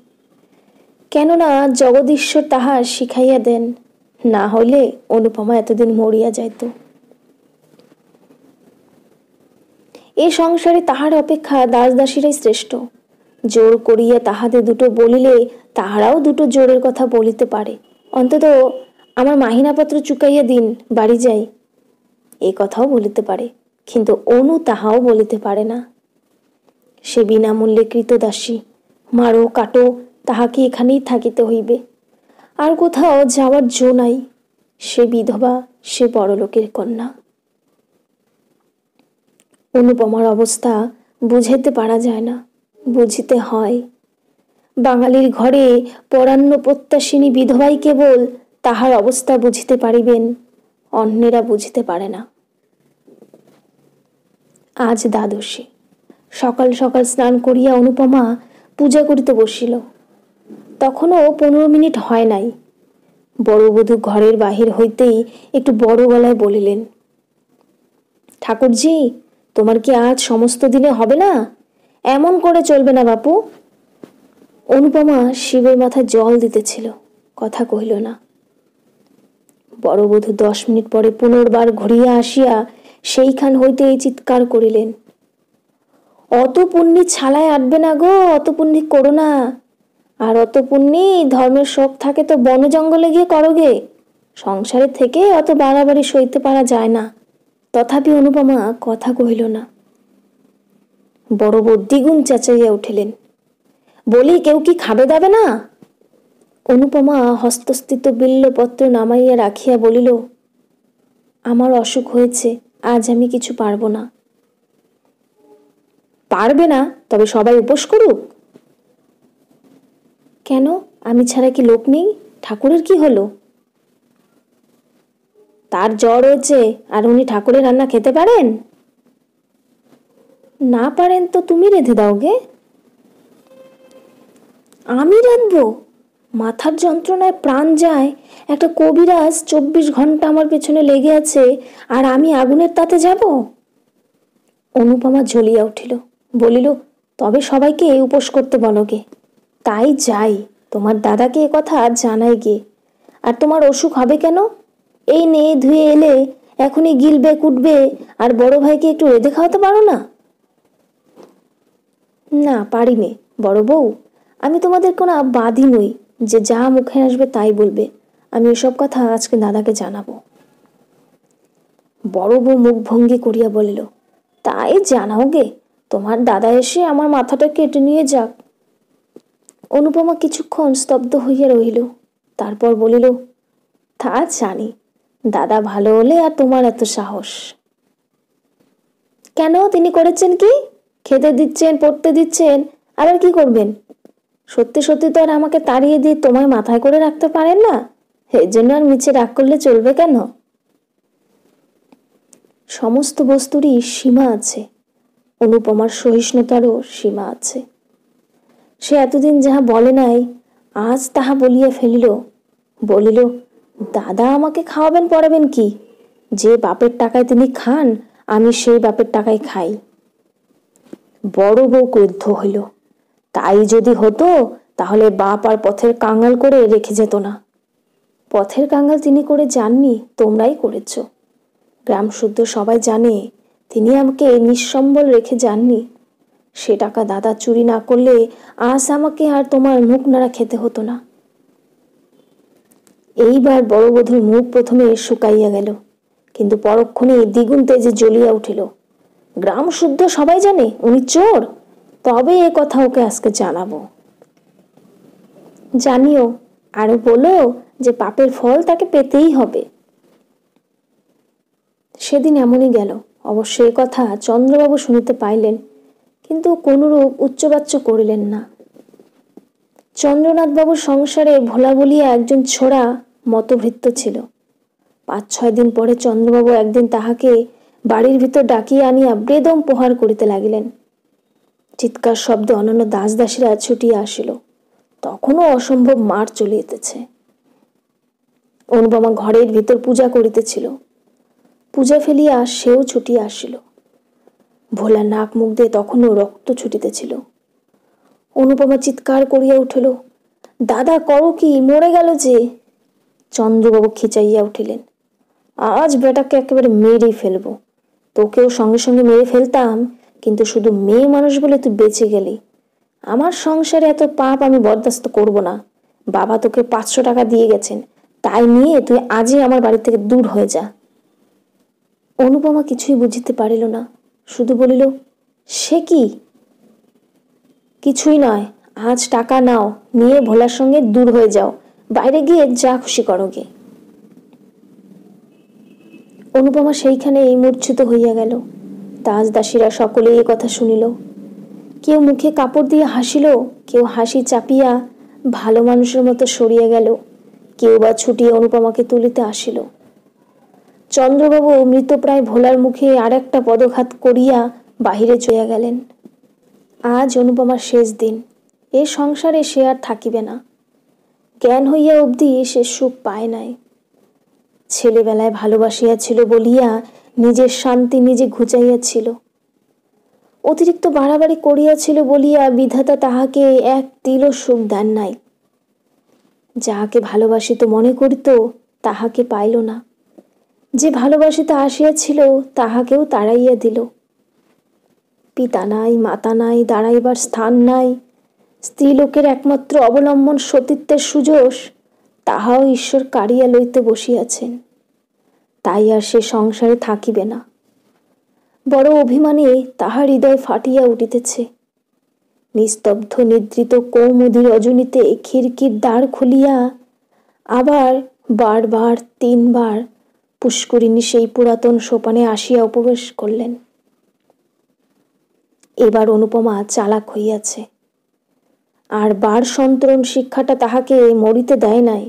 কেননা জগদীশ্বর তাহা শিখাইয়া দেন, না হইলে অনুপমা এতদিন মরিয়া যাইত। এই সংসারে তাহার অপেক্ষা দাস দাসীরাই শ্রেষ্ঠ। জোর করিয়া তাহাদের দুটো বলিলে তাহারাও দুটো জোরের কথা বলিতে পারে। অন্তত আমার মাহিনাপত্র চুকাইয়া দিন, বাড়ি যাই, এই কথাও বলিতে পারে। কিন্তু অনু তাহাও বলিতে পারে না। সে বিনামূল্যে কৃতদাসী, মারো কাটো, তাহাকে এখানেই থাকিতে হইবে, আর কোথাও যাওয়ার জো নাই। সে বিধবা, সে বড়লোকের কন্যা। অনুপমার অবস্থা বুঝাইতে পারা যায় না, বুঝিতে হয়। বাঙালির ঘরে পরান্ন প্রত্যাশিনী বিধবাই কেবল তাহার অবস্থা বুঝিতে পারিবেন, অন্যেরা বুঝিতে পারে না। আজ দ্বাদশী। সকাল সকাল স্নান করিয়া অনুপমা পূজা করিতে বসিল। তখনও 15 মিনিট হয় নাই। বড়বধূ ঘরের বাহির হইতেই একটু বড় গলায় বলিলেন, ঠাকুরজি, তোমার কি আজ সমস্ত দিনে হবে না? এমন করে চলবে না বাপু। অনুপমা শিবের মাথায় জল দিতেছিল, কথা কহিল না। বড়বধূ 10 মিনিট পরে পুনর্বার ঘুরিয়া আসিয়া সেইখান হইতে চিৎকার করিলেন, অত পুণ্যি ছালায় আটবে না গো, অত পুণ্যি করো না। আর অত পুণ্যি ধর্মের শোক থাকে তো বন জঙ্গলে গিয়ে করোগে, সংসারে থেকে অত বাড়াবাড়ি সইতে পারা যায় না। তথাপি অনুপমা কথা কহিল না। বড় বউ দ্বিগুণ চেঁচাইয়া উঠিলেন, বলি কেউ কি খাবে দাবে না? অনুপমা হস্তস্থিত বিল্লপত্র নামাইয়া রাখিয়া বলিল, আমার অসুখ হয়েছে, আজ আমি কিছু পারবো না। পারবে না? তবে সবাই উপোস করুক। কেন, আমি ছাড়া কি লোক নেই? ঠাকুরের কি হলো? তার জ্বর হয়েছে, আর উনি ঠাকুরের রান্না খেতে পারেন? না পারেন তো তুমি রেঁধে দাও গে। আমি রাঁধবো? মাথার যন্ত্রণায় প্রাণ যায়। একটা কবিরাজ 24 ঘন্টা আমার পেছনে লেগে আছে, আর আমি আগুনের তাতে যাব? অনুপমা জ্বলিয়া উঠিল, বলিল, তবে সবাইকে উপোস করতে বলো গে। তাই যাই, তোমার দাদাকে এ কথা জানাই গে। আর তোমার অসুখ হবে কেন? এই নেয়ে ধুয়ে এলে এখনই গিলবে কুটবে, আর বড় ভাইকে একটু রেঁধে খাওয়াতে পারো না? না পারি নে বড় বউ, আমি তোমাদের কোনো বাদী নই যে যা মুখে আসবে তাই বলবে। আমি এসব কথা আজকে দাদাকে জানাবো। বড় বউ মুখ ভঙ্গি করিয়া বলিল, তাই জানাও গে, তোমার দাদা এসে আমার মাথাটা কেটে নিয়ে যাক। অনুপমা কিছুক্ষণ স্তব্ধ হইয়া রহিল, তারপর বলিল, তা জানি, দাদা ভালো হলে আর তোমার এত সাহস কেন? তিনি করেছেন কি? খেতে দিচ্ছেন, পড়তে দিচ্ছেন, আবার কি করবেন? সত্যি সত্যি তো আর আমাকে তাড়িয়ে দিয়ে তোমায় মাথায় করে রাখতে পারেন না, এর জন্য আর মিছে রাগ করলে চলবে কেন? সমস্ত বস্তুরই সীমা আছে, অনুপমার সহিষ্ণুতারও সীমা আছে। সে এতদিন যাহা বলে নাই, আজ তাহা বলিয়া ফেলিল। বলিল, দাদা আমাকে খাওয়াবেন পড়াবেন কি? যে বাপের টাকায় তিনি খান, আমি সেই বাপের টাকায় খাই। বড় বউ ক্রুদ্ধ হইল, তাই যদি হতো তাহলে বাপ আর পথের কাঙাল করে রেখে যেত না। পথের কাঙ্গাল তিনি করে যাননি, তোমরাই করেছ। গ্রাম শুদ্ধ সবাই জানে তিনি আমাকে নিঃসম্বল রেখে যাননি। সে টাকা দাদা চুরি না করলে আজ আমাকে আর তোমার মুখ নাড়া খেতে হতো না। এইবার বড় বধূর মুখ প্রথমে শুকাইয়া গেল, কিন্তু পরক্ষণে দ্বিগুণ তেজে জ্বলিয়া উঠিল। গ্রাম শুদ্ধ সবাই জানে উনি চোর? তবে এ কথা ওকে আজকে জানাবো। জানিও, আরো বলো যে পাপের ফল তাকে পেতেই হবে। সেদিন এমনই গেল। অবশ্য এ কথা চন্দ্রবাবু শুনিতে পাইলেন, কিন্তু কোনরূপ উচ্চবাচ্য করিলেন না। চন্দ্রনাথবাবুর সংসারে ভোলা বলিয়া একজন ছোড়া মতভৃত্য ছিল। 5-6 দিন পরে চন্দ্রবাবু একদিন তাহাকে বাড়ির ভিতর ডাকিয়া আনিয়া বেদম প্রহার করিতে লাগিলেন। চিৎকার শব্দে অন্যান্য দাস দাসীরা ছুটিয়া আসিল। তখনও অসম্ভব মার চলিতেছে। অনুপমা ঘরের ভিতর পূজা করিতেছিল। পূজা ফেলিয়া সেও ছুটিয়া আসিল। ভোলা নাক মুখ দিয়ে তখনও রক্ত ছুটিতেছিল। অনুপমা চিৎকার করিয়া উঠিল, দাদা করো কি, মরে গেল যে। চন্দ্রবাবু খিচাইয়া উঠিলেন, আজ বেটাকে একেবারে মেরেই ফেলবো। তোকেও সঙ্গে সঙ্গে মেরে ফেলতাম, কিন্তু শুধু মেয়ে মানুষ বলে তুই বেঁচে গেলি। আমার সংসারে এত পাপ আমি বরদাস্ত করব না। বাবা তোকে 500 টাকা দিয়ে গেছেন, তাই নিয়ে তুই আজই আমার বাড়ি থেকে দূর হয়ে যা। অনুপমা কিছুই বুঝিতে পারিল না, শুধু বলিল, সে কি? কিছুই নয়, আজ টাকা নাও, নিয়ে ভোলার সঙ্গে দূর হয়ে যাও, বাইরে গিয়ে যা খুশি করো গে। অনুপমা সেইখানে এই মূর্ছিত হইয়া গেল। দাস দাসীরা সকলে এই কথা শুনিল। কেউ মুখে কাপড় দিয়ে হাসিল, কেউ হাসি চাপিয়া ভালো মানুষের মতো সরিয়া গেল, কেউ বা ছুটিয়ে অনুপমাকে তুলিতে আসিল। চন্দ্রবাবু মৃতপ্রায় ভোলার মুখে আর একটা পদঘাত করিয়া বাহিরে চলিয়া গেলেন। আজ অনুপমার শেষ দিন। এ সংসারে সে আর থাকিবে না। জ্ঞান হইয়া অবধি সে সুখ পায় নাই। ছেলেবেলায় ভালোবাসিয়াছিল বলিয়া নিজের শান্তি নিজে ঘুচাইয়াছিল। অতিরিক্ত বাড়াবাড়ি করিয়াছিল বলিয়া বিধাতা তাহাকে এক তিলও সুখ দেন নাই। যাহাকে ভালোবাসিত মনে করিত তাহাকে পাইল না। যে ভালোবাসিতে আসিয়াছিল তাহাকেও তাড়াইয়া দিল। পিতা নাই, মাতা নাই, দাঁড়াইবার স্থান নাই, স্ত্রীলোকের একমাত্র অবলম্বন সতীত্বের সুযশ, তাহাও ঈশ্বর কাড়িয়া লইতে বসিয়াছেন। তাই আর সে সংসারে থাকিবে না। বড় অভিমানে তাহার হৃদয় ফাটিয়া উঠিতেছে। নিস্তব্ধ নিদ্রিত কৌমুদী রজনীতে খিড়কির দ্বার খুলিয়া আবার বারবার 3 বার পুষ্করিণী সেই পুরাতন সোপানে আসিয়া উপবেশ করলেন। এবার অনুপমা চালাক হইয়াছে। আর বার সন্তরণ শিক্ষাটা তাহাকে মরিতে দেয় নাই।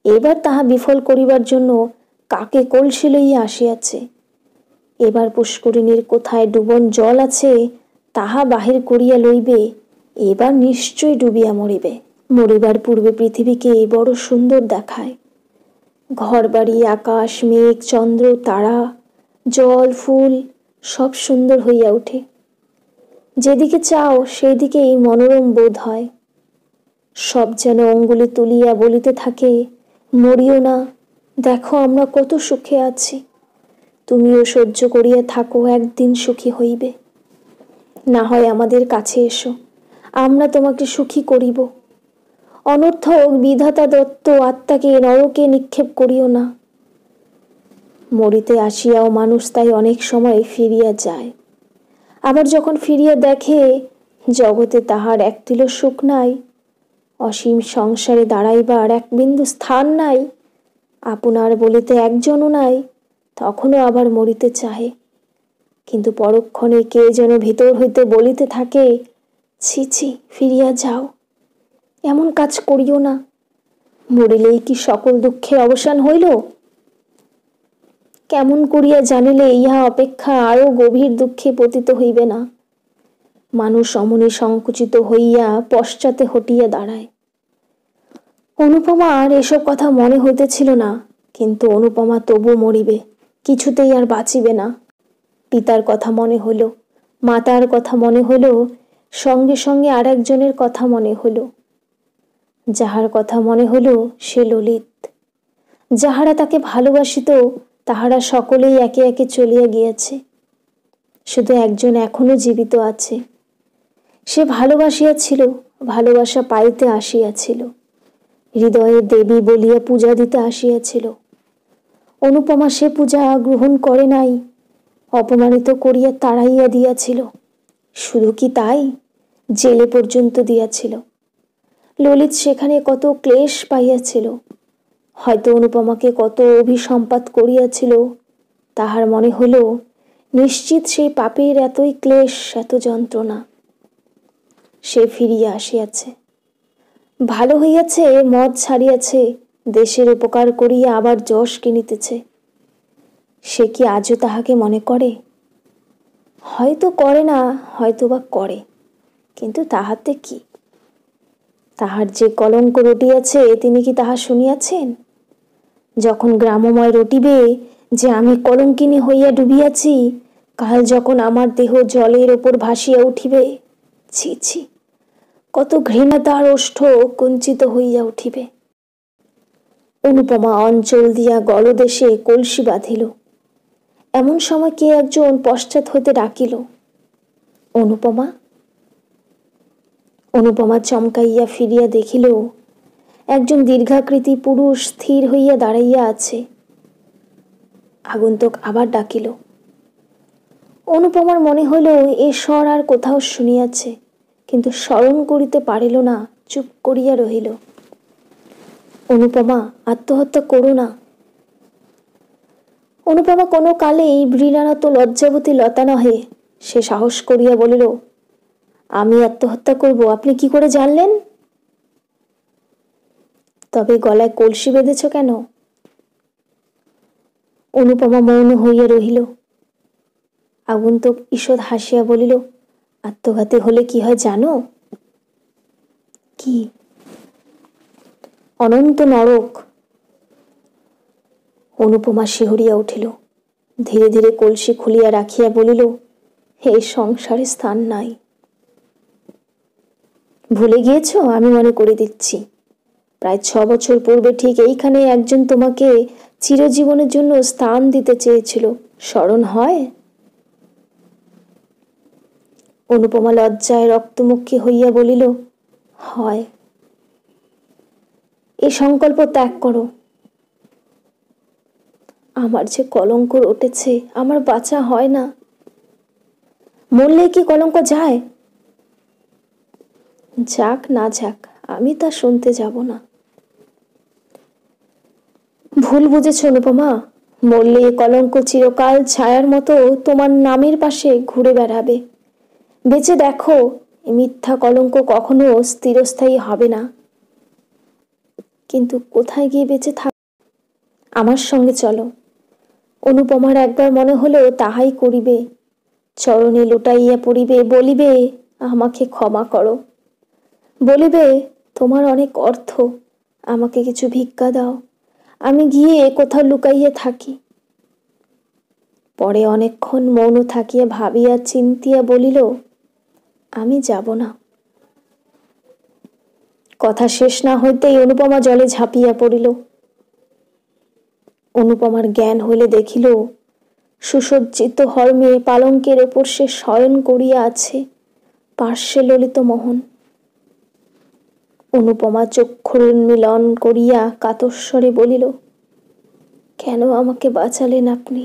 এবার তাহা বিফল করিবার জন্য কাকে কলসি লইয়া আসিয়াছে। এবার পুষ্করিণীর কোথায় ডুবন জল আছে তাহা বাহির করিয়া লইবে। এবার নিশ্চয় ডুবিয়া মরিবে। মরিবার পূর্বে পৃথিবীকে বড় সুন্দর দেখায়। ঘর বাড়ি, আকাশ, মেঘ, চন্দ্র, তারা, জল, ফুল সব সুন্দর হইয়া ওঠে। যেদিকে চাও সেই দিকেই মনোরম বোধ হয়। সব যেন অঙ্গুলি তুলিয়া বলিতে থাকে, মরিও না, দেখো আমরা কত সুখে আছি। তুমিও সহ্য করিয়া থাকো, একদিন সুখী হইবে। না হয় আমাদের কাছে এসো, আমরা তোমাকে সুখী করিব। অনর্থক বিধাতা দত্ত আত্মাকে নরকে নিক্ষেপ করিও না। মরিতে আসিয়াও মানুষ তাই অনেক সময় ফিরিয়া যায়। আবার যখন ফিরিয়া দেখে জগতে তাহার এক তিল সুখ নাই, অসীম সংসারে দাঁড়াইবার এক বিন্দু স্থান নাই, আপনার বলিতে একজনও নাই, তখনও আবার মরিতে চাহে। কিন্তু পরক্ষণে কে যেন ভিতর হইতে বলিতে থাকে, ছি ছি, ফিরিয়া যাও, এমন কাজ করিও না। মরিলেই কি সকল দুঃখের অবসান হইল? কেমন করিয়া জানিলে ইহা অপেক্ষা আরো গভীর দুঃখে পতিত হইবে না? মানুষ অমনি সংকুচিত হইয়া পশ্চাতে হটিয়া দাঁড়ায়। অনুপমার এসব কথা মনে হইতেছিল না, কিন্তু অনুপমা তবু মরিবে, কিছুতেই আর বাঁচিবে না। পিতার কথা মনে হইল, মাতার কথা মনে হইল, সঙ্গে সঙ্গে আর একজনের কথা মনে হইল। যাহার কথা মনে হইল সে ললিত। যাহারা তাকে ভালোবাসিত তাহারা সকলেই একে একে চলিয়া গিয়াছে। শুধু একজন এখনো জীবিত আছে। সে ভালোবাসিয়াছিল, ভালোবাসা পাইতে আসিয়াছিল, হৃদয়ে দেবী বলিয়া পূজা দিতে আসিয়াছিল। অনুপমা সে পূজা গ্রহণ করে নাই, অপমানিত করিয়া তাড়াইয়া দিয়াছিল। শুধু কি তাই, জেলে পর্যন্ত দিয়াছিল। ললিত সেখানে কত ক্লেশ পাইয়াছিল, হয়তো অনুপমাকে কত অভিসম্পাত করিয়াছিল। তাহার মনে হল নিশ্চিত সেই পাপের এতই ক্লেশ, এত যন্ত্রণা। সে ফিরিয়া আসিয়াছে, ভালো হইয়াছে, মদ ছাড়িয়াছে, দেশের উপকার করিয়া আবার যশ কিনিতেছে। সে কি আজও তাহাকে মনে করে? হয়তো করে না, হয়তো বা করে, কিন্তু তাহাতে কি? তাহার যে কলঙ্ক রটিয়াছে তিনি কি তাহা শুনিয়াছেন? যখন গ্রামময় রটিবে যে আমি কলঙ্কিনী হইয়া ডুবিয়াছি, কাল যখন আমার দেহ জলের ওপর ভাসিয়া উঠিবে, ছি ছি, কত ঘৃণা তার ওষ্ঠ কুঞ্চিত হইয়া উঠিবে। অনুপমা অঞ্চল দিয়া গলদেশে কলসি বাঁধিল। এমন সময় কে একজন পশ্চাৎ হইতে ডাকিল, অনুপমা। অনুপমা চমকাইয়া ফিরিয়া দেখিল একজন দীর্ঘাকৃতি পুরুষ স্থির হইয়া দাঁড়াইয়া আছে। আগন্তুক আবার ডাকিল। অনুপমার মনে হইল এ স্বর আর কোথাও শুনিয়াছে, কিন্তু স্মরণ করিতে পারিল না, চুপ করিয়া রহিল। অনুপমা, আত্মহত্যা করো না। অনুপমা কোনো কালেই বৃণানত লজ্জাবতী লতা নহে। সে সাহস করিয়া বলিল, আমি আত্মহত্যা করব? আপনি কি করে জানলেন? তবে গলায় কলসি বেঁধেছ কেন? অনুপমা মৌন হইয়া রহিল। আগন্তুক ঈষৎ হাসিয়া বলিল, আত্মঘাতী হলে কি হয় জানো? কি? অনন্ত নরক। অনুপমা শিহরিয়া উঠিল। ধীরে ধীরে কলসি খুলিয়া রাখিয়া বলিল, এই সংসারে স্থান নাই। ভুলে গিয়েছ? আমি মনে করে দিচ্ছি। প্রায় 6 বছর পূর্বে ঠিক এইখানে একজন তোমাকে চিরজীবনের জন্য স্থান দিতে চেয়েছিল, স্মরণ হয়? অনুপমা লজ্জায় রক্তমুখী হইয়া বলিল, হয়। এই সংকল্প ত্যাগ করো। আমার যে কলঙ্ক রটেছে, আমার বাঁচা হয় না। মরলে কি কলঙ্ক যায়? যাক না যাক, আমি তা শুনতে যাব না। ভুল বুঝেছ অনুপমা। মরলে কলঙ্ক চিরকাল ছায়ার মতো তোমার নামের পাশে ঘুরে বেড়াবে। বেঁচে দেখো, মিথ্যা কলঙ্ক কখনো স্থিরস্থায়ী হবে না। কিন্তু কোথায় গিয়ে বেঁচে থাক? আমার সঙ্গে চলো। অনুপমার একবার মনে হলো তাহাই করিবে। চরণে লুটাইয়া পড়িবে, বলিবে, আমাকে ক্ষমা করো। বলিবে, তোমার অনেক অর্থ, আমাকে কিছু ভিক্ষা দাও, আমি গিয়ে কোথাও লুকাইয়া থাকি। পরে অনেকক্ষণ মৌন থাকিয়া ভাবিয়া চিন্তিয়া বলিল, আমি যাব না। কথা শেষ না হইতেই অনুপমা জলে ঝাঁপিয়া পড়িল। অনুপমার জ্ঞান হইলে দেখিল সুসজ্জিত হর্মে পালঙ্কের ওপর সে শয়ন করিয়া আছে, পার্শ্বে ললিত মোহন। অনুপমা চক্ষুন্মিলন করিয়া কাতস্বরে বলিল, কেন আমাকে বাঁচালেন আপনি?